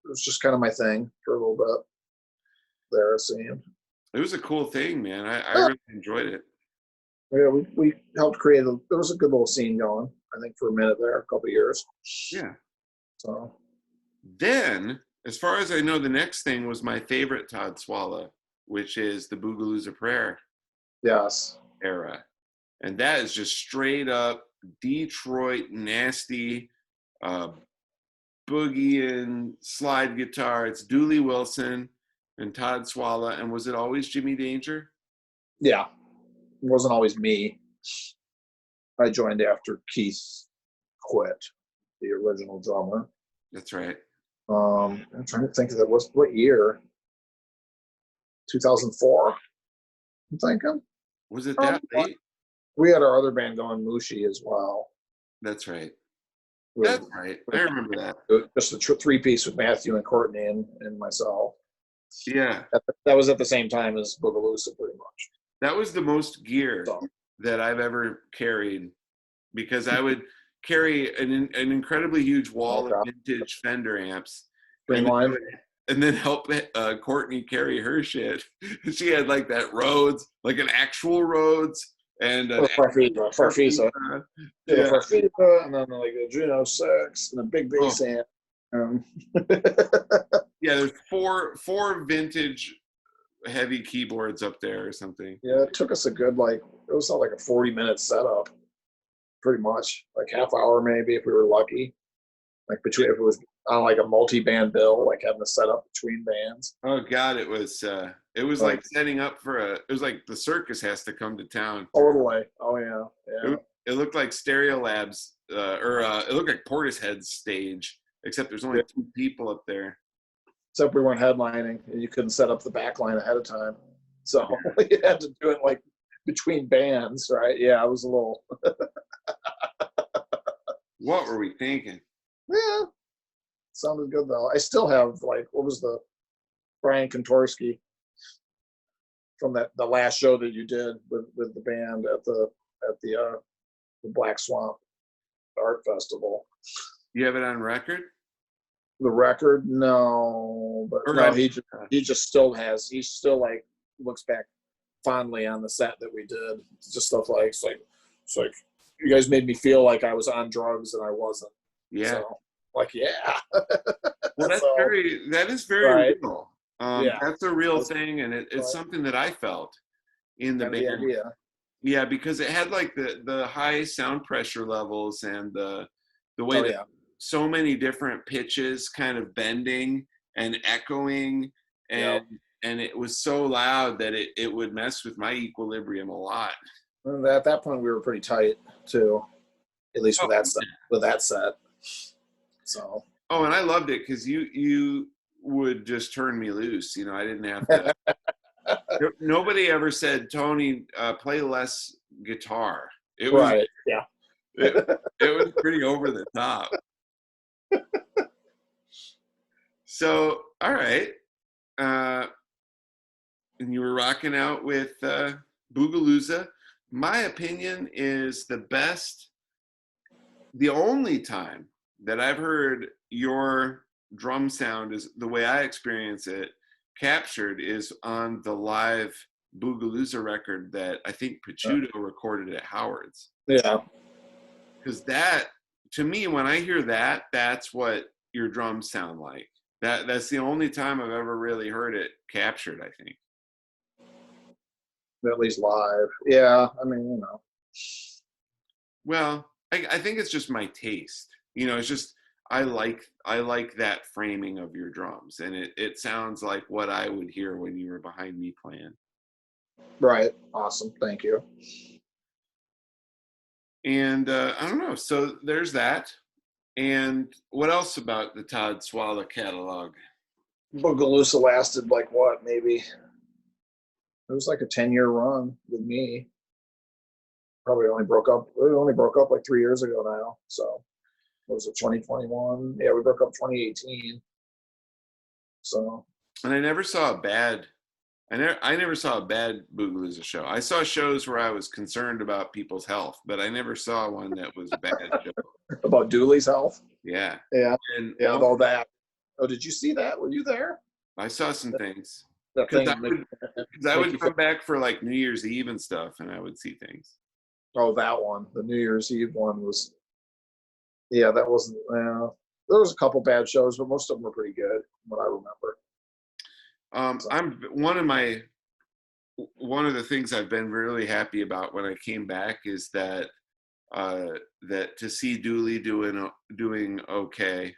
was just kind of my thing for a little bit there, seeing. It was a cool thing, man. I really enjoyed it. Yeah, we helped create there was a good little scene going, I think, for a minute there, a couple of years. Yeah. So then As far as I know, the next thing was my favorite Todd Swalla, which is the Boogaloos Prayer Yes. era. And that is just straight up Detroit nasty boogie and slide guitar. It's Dooley Wilson and Todd Swalla. And was it always Jimmy Danger? Yeah. It wasn't always me. I joined after Keith quit, the original drummer. That's right. I'm trying to think of that. What year? 2004. I'm thinking. Was it that late? We had our other band going, Mushi, as well. That's right. With, That's right. I remember that. Just a three-piece with Matthew and Courtney and myself. Yeah. That was at the same time as Boogaloos, pretty much. That was the most gear that I've ever carried, because I would carry an incredibly huge wall of vintage Fender amps. Streamlined. And then help Courtney carry her shit. She had like that Rhodes, like an actual Rhodes, and Farfisa. Yeah. Farfisa, and then like a Juno 6 and a big bass amp. Yeah, there's four vintage heavy keyboards up there or something. Yeah, it took us a good it was like a 40-minute setup, pretty much, like half hour maybe if we were lucky. Like if it was on like a multi-band bill, like having to set up between bands. Oh God, it was like setting up for it was like the circus has to come to town. Totally. Oh yeah. It looked like Stereolab's it looked like Portishead's stage, except there's only 2 people up there. Except we weren't headlining, and you couldn't set up the back line ahead of time, so you had to do it like between bands, right? Yeah, it was a little. What were we thinking? Yeah, sounded good though. I still have what was the Brian Kontorski from the last show that you did with the band at the Black Swamp Art Festival. You have it on record? The record, no, but no, he just still has. He still looks back fondly on the set that we did. It's just stuff it's like you guys made me feel like I was on drugs and I wasn't. Yeah. So, yeah. Well, that is very real. That's a real thing, and it's something that I felt in the band. Yeah, because it had like the high sound pressure levels and the way that so many different pitches kind of bending and echoing, and it was so loud that it would mess with my equilibrium a lot. And at that point, we were pretty tight too, at least with that set. So. Oh, and I loved it because you would just turn me loose. You know, I didn't have to. Nobody ever said, Tony, play less guitar. It was right. Yeah. It was pretty over the top. So, all right. And you were rocking out with Boogalooza. My opinion is the only time that I've heard your drum sound is the way I experience it captured is on the live Boogaloos record that I think Pachuto recorded at Howard's. Yeah. Because that, to me, when I hear that, that's what your drums sound like. That's the only time I've ever really heard it captured, I think. At least live. Yeah, I mean, you know. Well, I think it's just my taste. You know, it's just I like that framing of your drums, and it sounds like what I would hear when you were behind me playing. Right. Awesome. Thank you. And I don't know. So there's that. And what else about the Todd Swalla catalog? Boogaloos lasted maybe it was like a 10-year run with me. Probably only broke up like 3 years ago now. So what was it, 2021? Yeah, we broke up 2018. So. And I never saw a bad Boogaloos show. I saw shows where I was concerned about people's health, but I never saw one that was a bad show. About Dooley's health? Yeah. Yeah. And all that. Oh, did you see that? Were you there? I saw some things. Because I would come back for like New Year's Eve and stuff, and I would see things. Oh, that one. The New Year's Eve one was. Yeah, that wasn't. there was a couple bad shows, but most of them were pretty good, from what I remember. One of the things I've been really happy about when I came back is that that to see Dooley doing okay.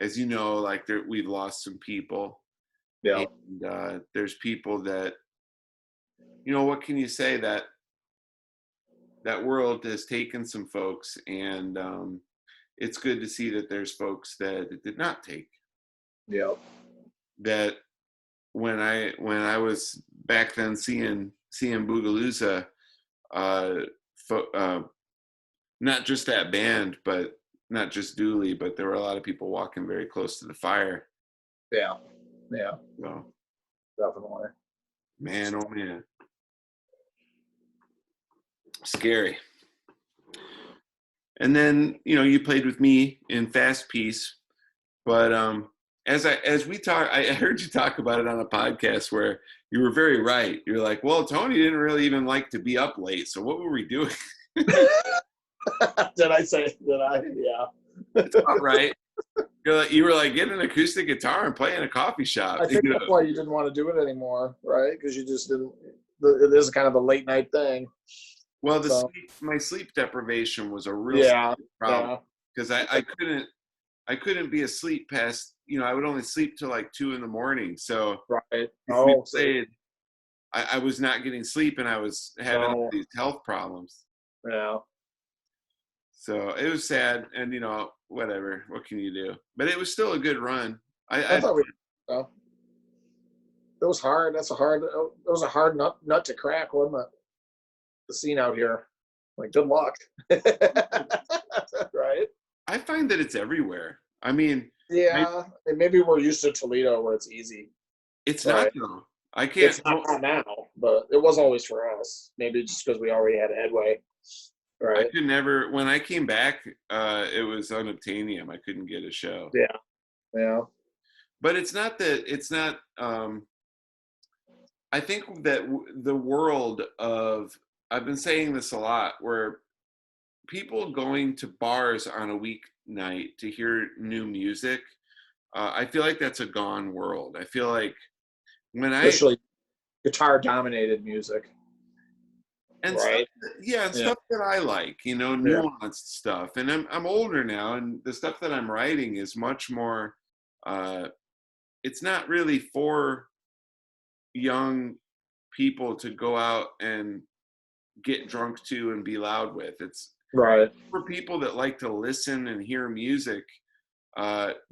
As you know, like we've lost some people. Yeah. And there's people that, what can you say, that world has taken some folks, and it's good to see that there's folks that it did not take. Yeah. That when I was back then seeing Boogaloos, not just that band, but not just Dooley, but there were a lot of people walking very close to the fire. Yeah. Yeah. So, definitely. Man, oh man. Scary. And then, you played with me in Fast Piece, but as we talk, I heard you talk about it on a podcast where you were very right. You're like, well, Tony didn't really even like to be up late, so what were we doing? Did I say? Did I? Yeah. It's not right. You were like, get an acoustic guitar and play in a coffee shop. I think that's why you didn't want to do it anymore, right? Because you just didn't. It is kind of a late night thing. Well, my sleep deprivation was a real problem because I couldn't be asleep past. I would only sleep till like 2 a.m. So I was not getting sleep, and I was having all these health problems. Yeah. So it was sad, and whatever. What can you do? But it was still a good run. I thought it was hard. It was a hard nut to crack, wasn't it? The scene out here. Like, good luck. Right? I find that it's everywhere. I mean, maybe we're used to Toledo where it's easy. It's not though. I can't. It's not now, but it was always for us. Maybe just because we already had headway. Right. I could never. When I came back, it was unobtainium. I couldn't get a show. Yeah. Yeah. But it's not that. It's not. I think that the world of. I've been saying this a lot, where people going to bars on a weeknight to hear new music, I feel like that's a gone world. I feel like especially guitar-dominated music. And right. Stuff that I like, nuanced stuff. And I'm older now, and the stuff that I'm writing is much more. It's not really for young people to go out and get drunk to and be loud with. It's right for people that like to listen and hear music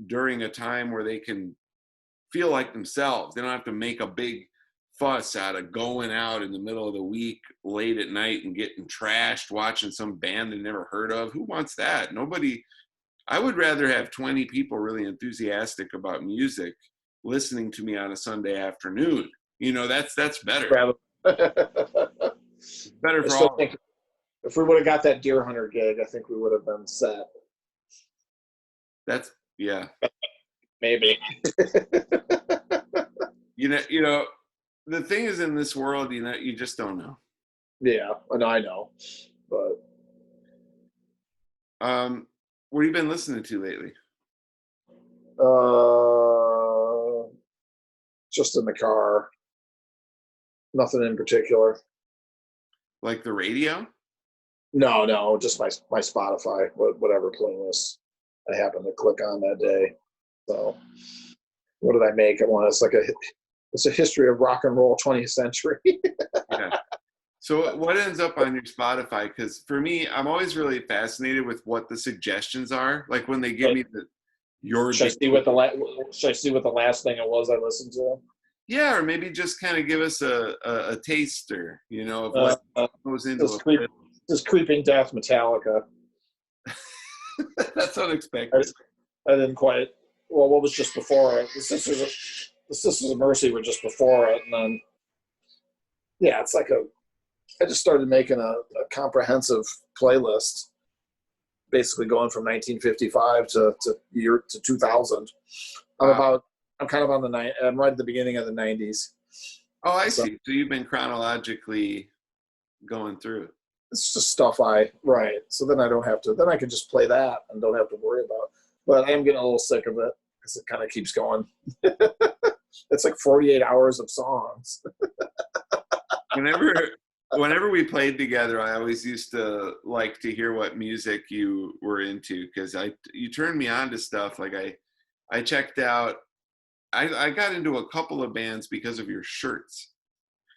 during a time where they can feel like themselves. They don't have to make a big fuss out of going out in the middle of the week late at night and getting trashed watching some band they never heard of. Who wants that? Nobody. I would rather have 20 people really enthusiastic about music listening to me on a Sunday afternoon. That's better. Better for all. If we would have got that Deer Hunter gig, I think we would have been set. That's maybe. The thing is, in this world, you just don't know. Yeah, I know. But what have you been listening to lately? Just in the car. Nothing in particular. Like the radio? No, just my Spotify, whatever playlist I happen to click on that day. So, what did I make? It's a history of rock and roll 20th century. Yeah. So what ends up on your Spotify? Because for me, I'm always really fascinated with what the suggestions are. Like when they give me Should I see what the last thing it was I listened to? Yeah, or maybe just kind of give us a taster, of what goes into this Creeping Death Metallica. That's unexpected. I didn't quite. Well, what was just before it? The Sisters of Mercy were just before it, and then it's like I just started making a comprehensive playlist, basically going from 1955 to 2000. I'm kind of on I'm right at the beginning of the 90s. Oh, I see. So you've been chronologically going through. it's just stuff right. So then I don't have to. Then I can just play that and don't have to worry about. But I am getting a little sick of it because it kind of keeps going. It's like 48 hours of songs. Whenever we played together, I always used to like to hear what music you were into, because you turned me on to stuff. Like I checked out. I got into a couple of bands because of your shirts.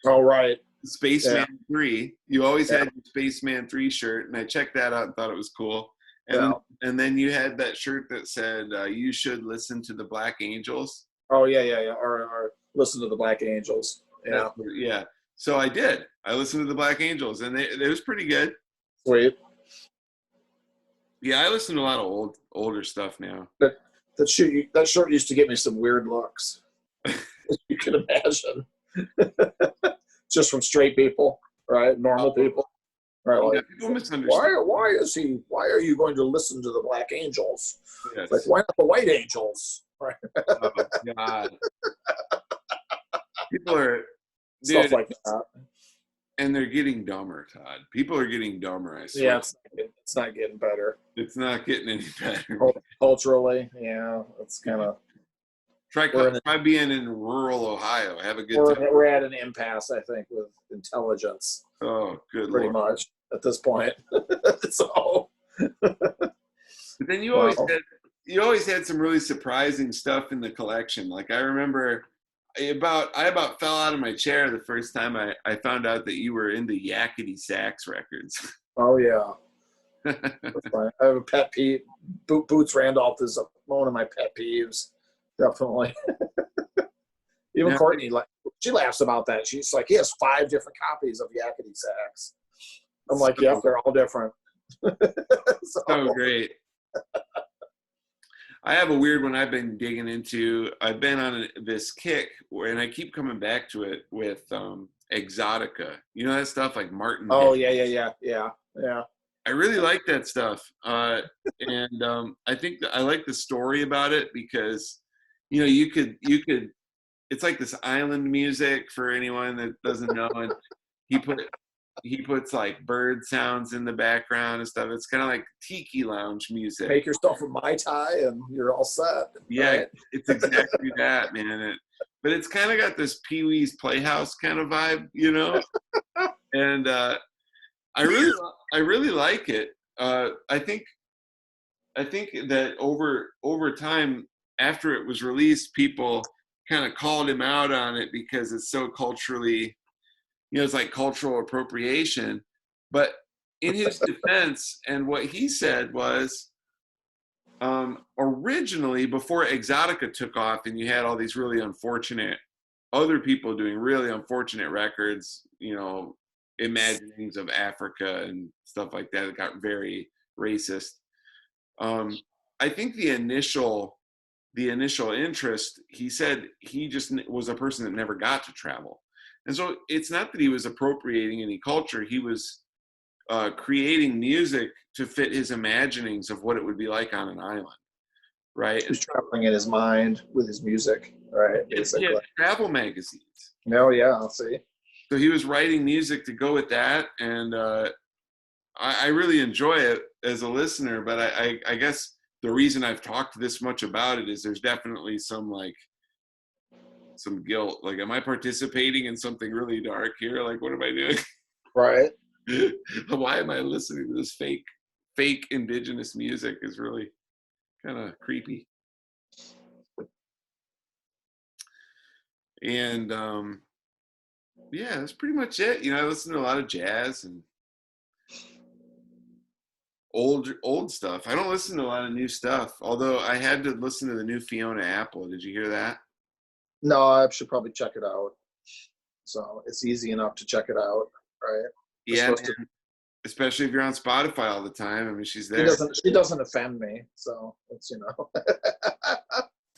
Oh, right. Spaceman 3. You always had your Spaceman 3 shirt, and I checked that out and thought it was cool. And then you had that shirt that said, "You should listen to the Black Angels." Oh, yeah. Or listen to the Black Angels. Yeah. Yeah. So I did. I listened to the Black Angels, and it was pretty good. Sweet. Yeah, I listen to a lot of older stuff now. That shirt used to get me some weird looks. You can imagine. Just from straight people, right? Normal people. Right? Like, people misunderstand. Why are you going to listen to the Black Angels? Yes. Like, why not the White Angels? Right. Oh, God. People are Stuff like that. And they're getting dumber, Todd. People are getting dumber, I swear. Yeah, it's not getting better. It's not getting any better. Culturally, yeah, it's kind of... Try being in rural Ohio. Have a good time. We're at an impasse, I think, with intelligence. Oh, good Pretty Lord. much at this point. So... But then you always had some really surprising stuff in the collection. Like I remember... I about fell out of my chair the first time I found out that you were into Yakety Sax records. Oh, yeah. I have a pet peeve. Boots Randolph is one of my pet peeves. Definitely. Even Courtney, she laughs about that. She's like, he has 5 different copies of Yakety Sax. I'm like, yeah, they're all different. So great. I have a weird one I've been digging into. I've been on this kick, and I keep coming back to it with Exotica. You know that stuff like Martin? Oh, yeah. I really like that stuff. And I think that I like the story about it because, you could, it's like this island music for anyone that doesn't know. And he puts like bird sounds in the background and stuff. It's kind of like tiki lounge music. Make yourself a Mai Tai and you're all set. Yeah, right? It's exactly that, man. But it's kind of got this Pee-wee's Playhouse kind of vibe, And I really like it. I think that over time, after it was released, people kind of called him out on it because it's so culturally, it's like cultural appropriation. But in his defense, and what he said was, originally, before Exotica took off and you had all these really unfortunate other people doing really unfortunate records, imaginings of Africa and stuff like that, it got very racist. I think the initial interest, he said he just was a person that never got to travel. And so it's not that he was appropriating any culture. He was creating music to fit his imaginings of what it would be like on an island, right? He was traveling in his mind with his music, right? Basically. Yeah, travel magazines. Oh, yeah, I'll see. So he was writing music to go with that, and I really enjoy it as a listener, but I guess the reason I've talked this much about it is there's definitely some guilt. Like, am I participating in something really dark here? Like, what am I doing? Right. Why am I listening to this fake indigenous music is really kind of creepy. And yeah, that's pretty much it. I listen to a lot of jazz and old stuff. I don't listen to a lot of new stuff, although I had to listen to the new Fiona Apple. Did you hear that? No, I should probably check it out. So it's easy enough to check it out, right? Yeah, especially if you're on Spotify all the time. I mean, she's there. She doesn't offend me, so it's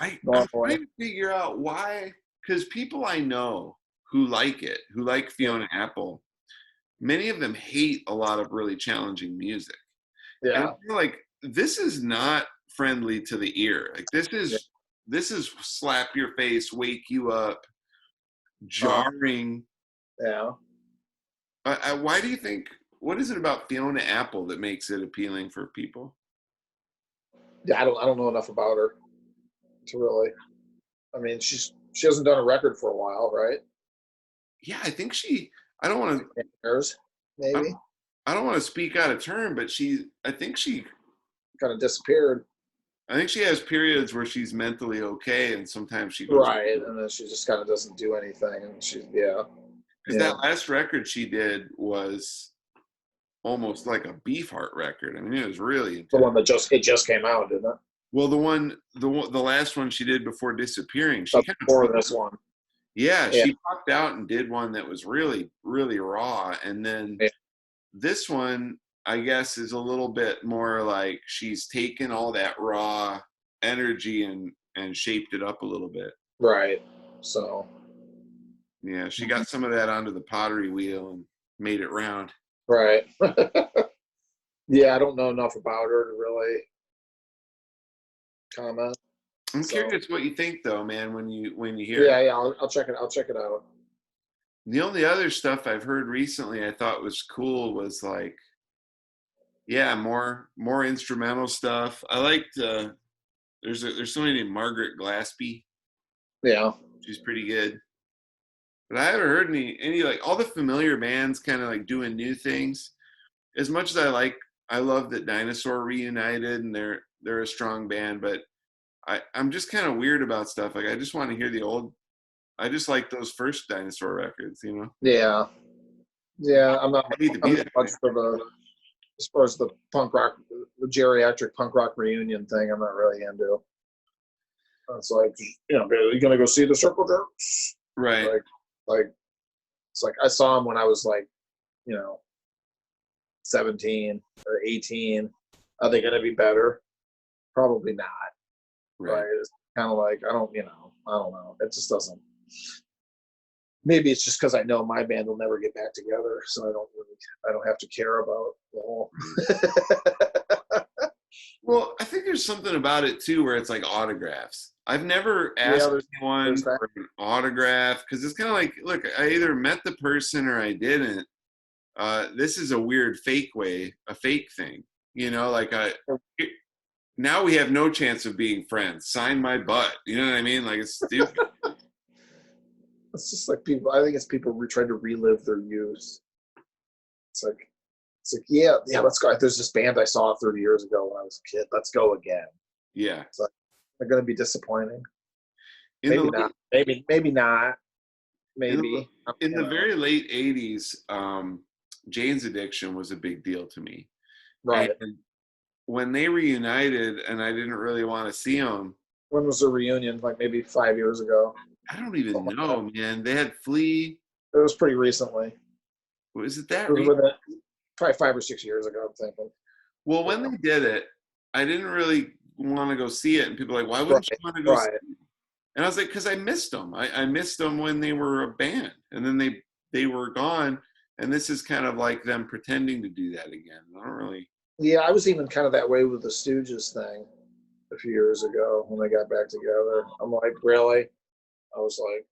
I'm trying to figure out why, because people I know who like it, who like Fiona Apple, many of them hate a lot of really challenging music. Yeah, and I feel like this is not friendly to the ear. Like this is slap your face, wake you up, jarring. Yeah. Why do you think what is it about Fiona Apple that makes it appealing for people? Yeah, I don't know enough about her to really. I mean, she hasn't done a record for a while, right? Yeah, I think I don't want to. Years, maybe. I don't want to speak out of turn, but I think she kind of disappeared. I think she has periods where she's mentally okay, and sometimes she goes right, and then she just kind of doesn't do anything, and Because that last record she did was almost like a Beefheart record. I mean, it was really intense. The one that just came out, didn't it? Well, the last one she did before disappearing, she kind before this one. Yeah, she popped out and did one that was really, really raw, and then this one, I guess, is a little bit more like she's taken all that raw energy and shaped it up a little bit. Right. So. Yeah, she got some of that onto the pottery wheel and made it round. Right. Yeah, I don't know enough about her to really comment. I'm curious what you think, though, man, when you hear it. Yeah, I'll check it. I'll check it out. The only other stuff I've heard recently I thought was cool was like, yeah, more instrumental stuff. I liked there's somebody named Margaret Glaspie. Yeah, she's pretty good. But I haven't heard any like all the familiar bands kind of like doing new things. As much as I love that Dinosaur reunited and they're a strong band, but I'm just kind of weird about stuff. Like I just want to hear the old. I just like those first Dinosaur records, you know. Yeah, yeah. I'm not much for the as far as the punk rock, the geriatric punk rock reunion thing. I'm not really into. It's like, are you gonna go see the Circle Jerks? Right. Like it's like I saw them when I was like, 17 or 18. Are they gonna be better? Probably not. Right. It's kind of like I don't know. It just doesn't. Maybe it's just because I know my band will never get back together, so I don't have to care about the whole. Well, I think there's something about it too, where it's like autographs. I've never asked anyone for an autograph because it's kind of like, look, I either met the person or I didn't. This is a weird fake thing, like now we have no chance of being friends. Sign my butt. You know what I mean? Like it's stupid. It's just like people. I think it's people trying to relive their youth. It's like, yeah. Let's go. There's this band I saw 30 years ago when I was a kid. Let's go again. Yeah. It's like, they're going to be disappointing. Maybe not. Maybe not. Maybe. In the very late 80s, Jane's Addiction was a big deal to me. Right. And when they reunited, and I didn't really want to see them. When was the reunion? Like maybe 5 years ago. I don't even know, man. They had Flea. It was pretty recently. Was it that? Probably 5 or 6 years ago, I'm thinking. Well, when they did it, I didn't really want to go see it, and people were like, "Why wouldn't you want to go see it?" And I was like, "Because I missed them. I missed them when they were a band, and then they were gone, and this is kind of like them pretending to do that again. I don't really." Yeah, I was even kind of that way with the Stooges thing a few years ago when they got back together. I'm like, really? I was like,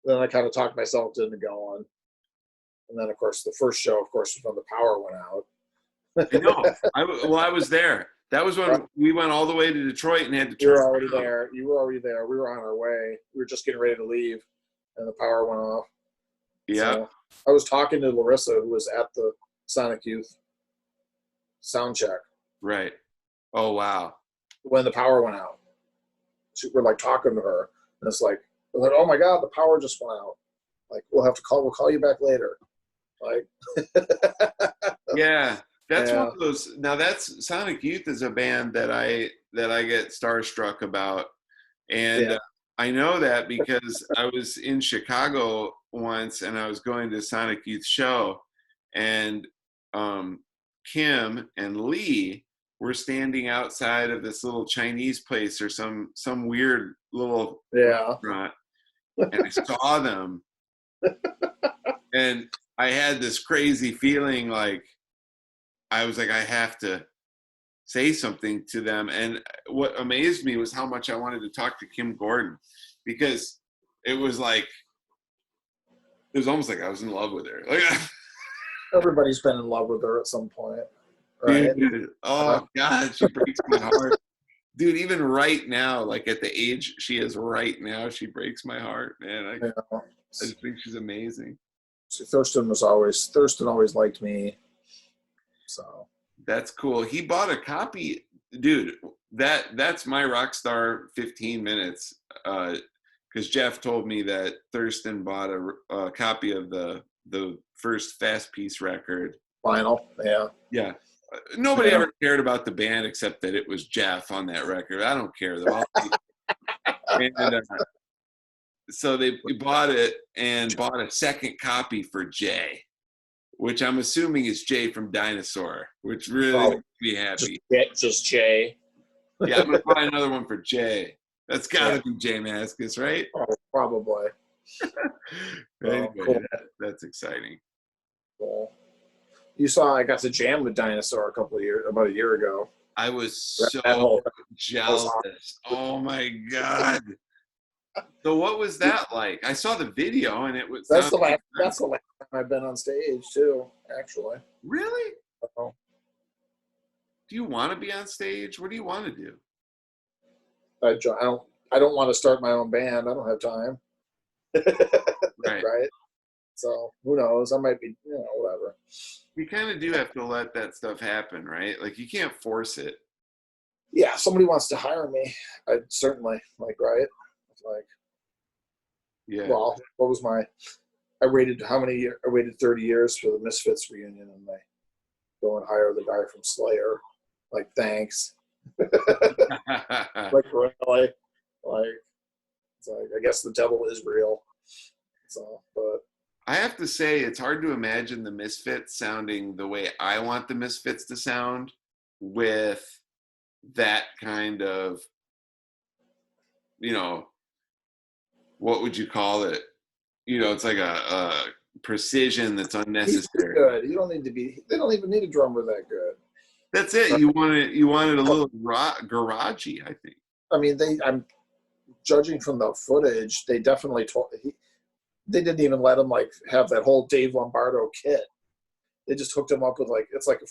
then I kind of talked myself into going. And then, of course, the first show, was when the power went out. I know. I was there. That was when we went all the way to Detroit and had to turn. You were already there. We were on our way. We were just getting ready to leave, and the power went off. Yeah. So I was talking to Larissa, who was at the Sonic Youth sound check. Right. Oh, wow. When the power went out. We're like talking to her, and it's like, oh my God, the power just went out. Like, we'll call you back later. Like, yeah, that's one of those. Now that's Sonic Youth is a band that I get starstruck about. And I know that because I was in Chicago once and I was going to a Sonic Youth show, and Kim and Lee were standing outside of this little Chinese place or some weird little restaurant, and I saw them, and I had this crazy feeling like I was like, I have to say something to them. And what amazed me was how much I wanted to talk to Kim Gordon, because it was almost like I was in love with her. Like, Everybody's been in love with her at some point, right? Dude, oh God, she breaks my heart. Dude, even right now, like at the age she is right now, she breaks my heart, man. I just think she's amazing. Thurston always liked me. So that's cool. He bought a copy, dude. That's my Rockstar 15 minutes. Because Jeff told me that Thurston bought a copy of the first Fast Piece record. Vinyl, yeah. Yeah. Nobody ever cared about the band except that it was Jeff on that record. I don't care. So they bought it and bought a second copy for Jay, which I'm assuming is Jay from Dinosaur, which really makes me happy. Just Jay. Yeah, I'm going to buy another one for Jay. That's got to be Jay Mascis, right? Oh, probably. Anyway, cool. That's exciting. Cool. You saw I got to jam with Dinosaur about a year ago. I was so jealous. Oh my God. So what was that like? I saw the video and it was that's the last time I've been on stage too, actually. Really? Do you want to be on stage? What do you want to do? I don't want to start my own band. I don't have time. Right. So who knows? I might be, whatever. You kind of do have to let that stuff happen, right? Like you can't force it. Yeah, if somebody wants to hire me, I'd certainly right. Yeah. Well, what was I waited 30 years for the Misfits reunion, and they go and hire the guy from Slayer. Like, thanks. Like, really? It's like, I guess the devil is real. So, but I have to say, it's hard to imagine the Misfits sounding the way I want the Misfits to sound with that kind of, what would you call it? It's like a precision that's unnecessary. Good. You don't need to be. They don't even need a drummer that good. That's it. You want it a little garagey, I think. I mean, I'm judging from the footage. They definitely they didn't even let him have that whole Dave Lombardo kit. They just hooked him up with it's like a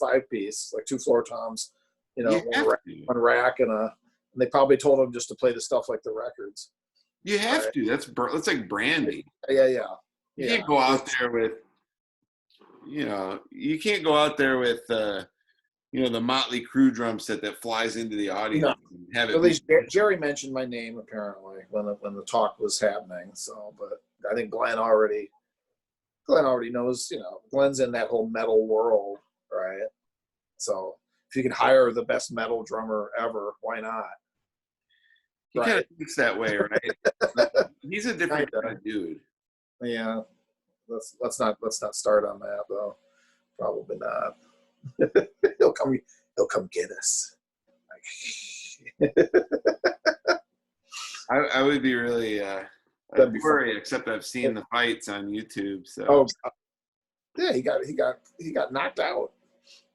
5-piece, like 2 floor toms, one rack and they probably told him just to play the stuff like the records. You have to. That's like brandy. Yeah. You can't go out there with, you can't go out there with, the Motley Crue drum set that flies into the audience. No. And have it at least Jerry mentioned my name apparently when the talk was happening. So, but I think Glenn already knows. Glenn's in that whole metal world, right? So if you can hire the best metal drummer ever, why not? He kind of thinks that way, right? He's a different kind of dude. Yeah, let's not start on that though. Probably not. He'll come get us. I would be really worried, except I've seen the fights on YouTube. So yeah, he got knocked out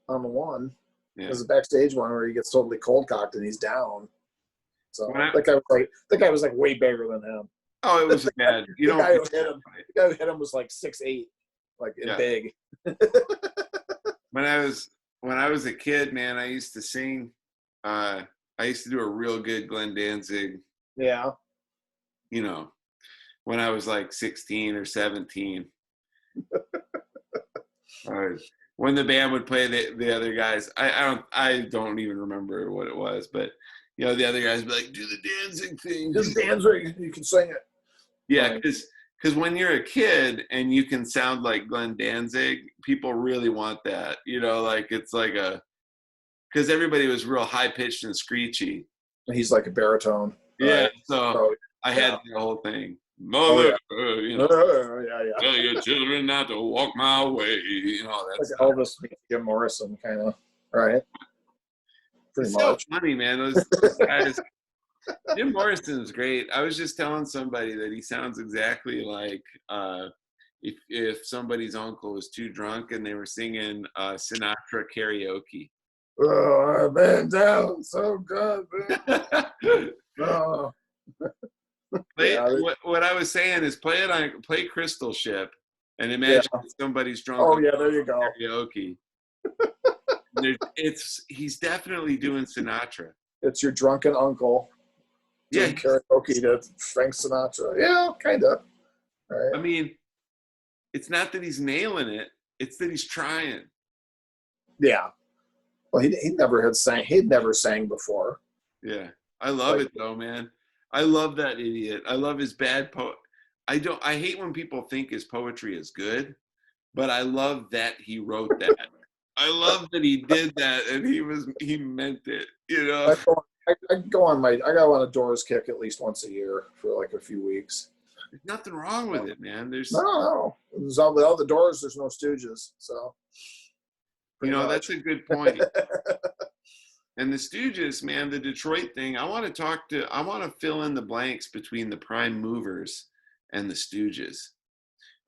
on the one. Yeah. There's a backstage one where he gets totally cold cocked and he's down. So that guy was way bigger than him. Oh, it was bad. The guy who hit him was 6'8", big. When I was a kid, man, I used to sing. I used to do a real good Glenn Danzig. Yeah. When I was 16 or 17. When the band would play the other guys, I don't even remember what it was, but the other guys would be like, do the Danzig thing. Do the Danzig, you can sing it. Yeah, because when you're a kid and you can sound like Glenn Danzig, people really want that. It's because everybody was real high pitched and screechy. He's like a baritone. Yeah, right? so I had the whole thing. Mother, tell your children not to walk my way. That's like Elvis, Jim Morrison, kind of, right? Pretty much. So funny, man. Those guys. Jim Morrison's great. I was just telling somebody that he sounds exactly like if somebody's uncle was too drunk and they were singing Sinatra karaoke. Oh, I've been down so good, man. Oh. What I was saying is play Crystal Ship And imagine somebody's drunk. Oh yeah, there you go. Karaoke. He's definitely doing Sinatra. It's your drunken uncle doing karaoke to Frank Sinatra. Yeah, kind of. Right. I mean, it's not that he's nailing it; it's that he's trying. Yeah. Well, he never sang. He'd never sang before. Yeah, I love it though, man. I love that idiot. I love his bad I hate when people think his poetry is good, but I love that he wrote that. I love that he did that, and he meant it. You know. I go on a Doors kick at least once a year for like a few weeks. There's nothing wrong with it, man. No. There's all the Doors. There's no Stooges, so. That's a good point. And the Stooges, man, the Detroit thing. I want to fill in the blanks between the Prime Movers and the Stooges,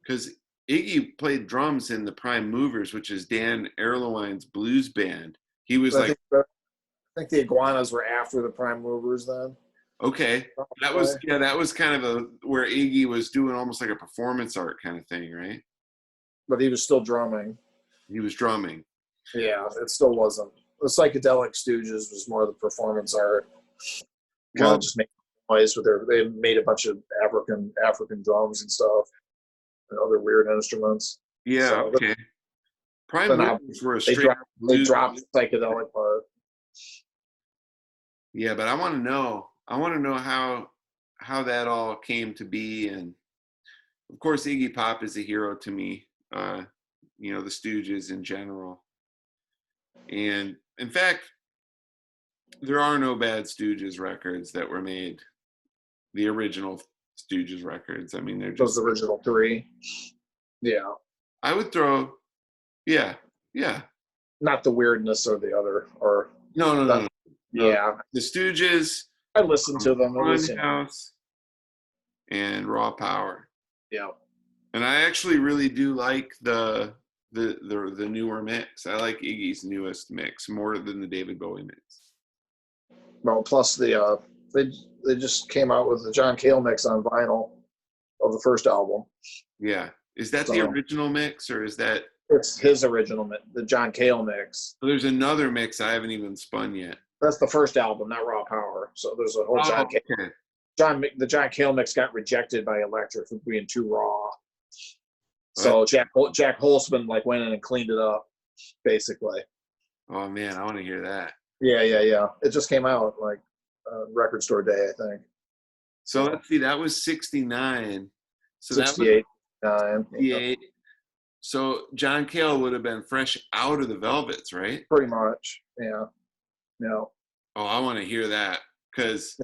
because Iggy played drums in the Prime Movers, which is Dan Erlewine's blues band. He was I think the Iguanas were after the Prime Movers then. Okay, that was kind of where Iggy was doing almost like a performance art kind of thing, right? But he was still drumming. He was drumming. Yeah, it still wasn't. The Psychedelic Stooges was more of the performance art. Kind of just making noise with they made a bunch of African drums and stuff and other weird instruments. Yeah, so, okay. Prime Movers were a straight they dropped the psychedelic part. Yeah, but I want to know how that all came to be, and of course Iggy Pop is a hero to me. The Stooges in general. And in fact, there are no bad Stooges records that were made. The original Stooges records. I mean, they're just those original three. Yeah. I would throw, yeah. Not the weirdness or the other, or no. Yeah. The Stooges. I listened to them. Funhouse and Raw Power. Yeah. And I actually really do like the newer mix. I like Iggy's newest mix more than the David Bowie mix. Well, plus they just came out with the John Cale mix on vinyl of the first album. Yeah, is that the original mix, or is that? It's his original mix, the John Cale mix. So there's another mix I haven't even spun yet. That's the first album, not Raw Power. So there's a whole John Cale. Okay. The John Cale mix got rejected by Elektra for being too raw. So Jack Holzman went in and cleaned it up, basically. Oh man, I want to hear that. Yeah. It just came out record store day, I think. So let's see, that was 69. So 68. That was 68. So John Cale would have been fresh out of the Velvets, right? Pretty much. Yeah. No. Oh, I want to hear that because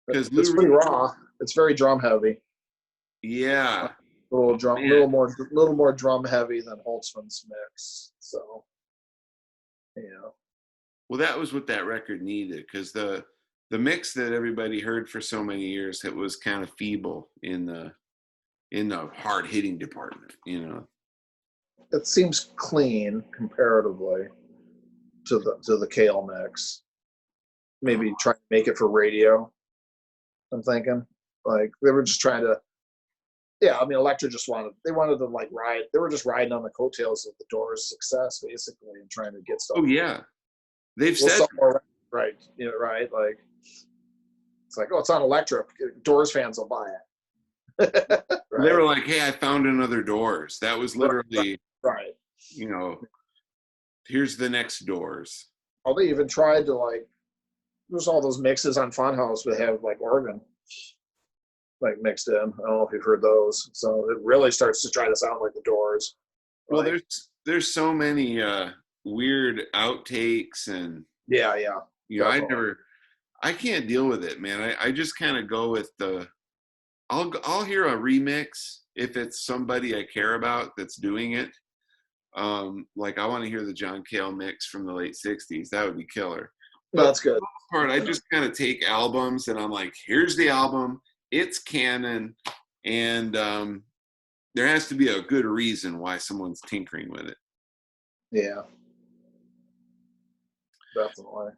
it's pretty raw. It's very drum heavy. Yeah. A little more drum heavy than Holtzman's mix. So, yeah. Well, that was what that record needed, because the mix that everybody heard for so many years, it was kind of feeble in the hard hitting department. It seems clean comparatively to the Cale mix. Maybe try to make it for radio. I'm thinking they were just trying to. Yeah, I mean, Elektra they wanted to ride. They were just riding on the coattails of the Doors' success, basically, and trying to get stuff. Oh yeah, they've said right. Right. It's it's on Elektra. Doors fans will buy it. Right? They were like, "Hey, I found another Doors." That was literally right. Here's the next Doors. Oh, they even tried to There's all those mixes on Funhouse that have organ. Mixed in. I don't know if you've heard those. So it really starts to try to sound like the Doors. Well, there's so many weird outtakes and yeah. I can't deal with it, man. I just kind of go with I'll hear a remix if it's somebody I care about that's doing it. I want to hear the John Cale mix from the late 60s. That would be killer. But that's good. For the most part, I just kind of take albums and I'm like, here's the album. It's canon, and there has to be a good reason why someone's tinkering with it. Yeah, definitely.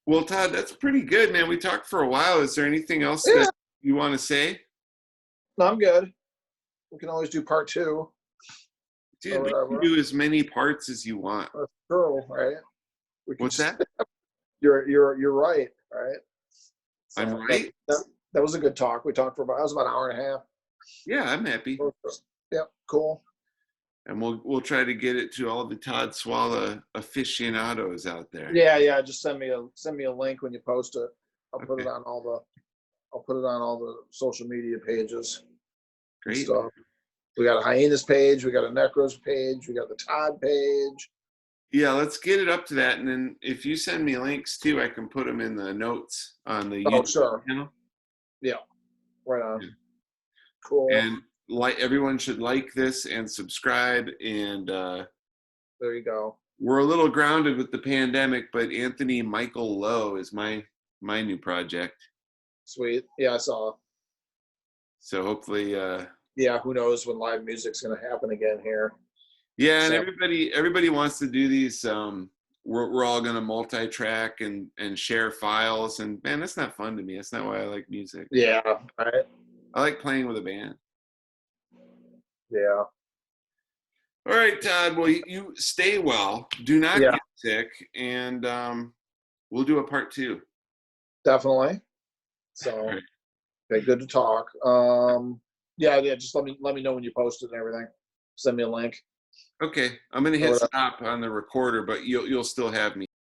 Well, Todd, that's pretty good, man. We talked for a while. Is there anything else that you want to say? No, I'm good. We can always do part 2. Dude, or we can whatever. do as many parts as you want. That's true, right? We can What's that? You're right, right? So I'm right? that was a good talk. We talked for about, that was about an hour and a half. Yeah, I'm happy. Yep, cool. And we'll try to get it to all the Todd Swalla aficionados out there. Yeah. Just send me a link when you post it. I'll put Okay. it on all the social media pages. Great. Stuff. We got a Hyenas page. We got a Necros page. We got the Todd page. Yeah, let's get it up to that. And then if you send me links too, I can put them in the notes on the YouTube channel. Yeah, right on. Yeah. Cool. And everyone should like this and subscribe. And there you go. We're a little grounded with the pandemic, but Anthony Michael Lowe is my new project. Sweet. Yeah, I saw. So hopefully. Yeah, who knows when live music's going to happen again here. Yeah, and everybody wants to do these. We're all going to multi-track and share files, and man, that's not fun to me. That's not why I like music. Yeah, right. I like playing with a band. Yeah. All right, Todd. Well, you stay well. Do not get sick, and we'll do a part 2. Definitely. So, right. Okay, good to talk. Yeah. Just let me know when you post it and everything. Send me a link. Okay, I'm gonna hit stop on the recorder, but you'll still have me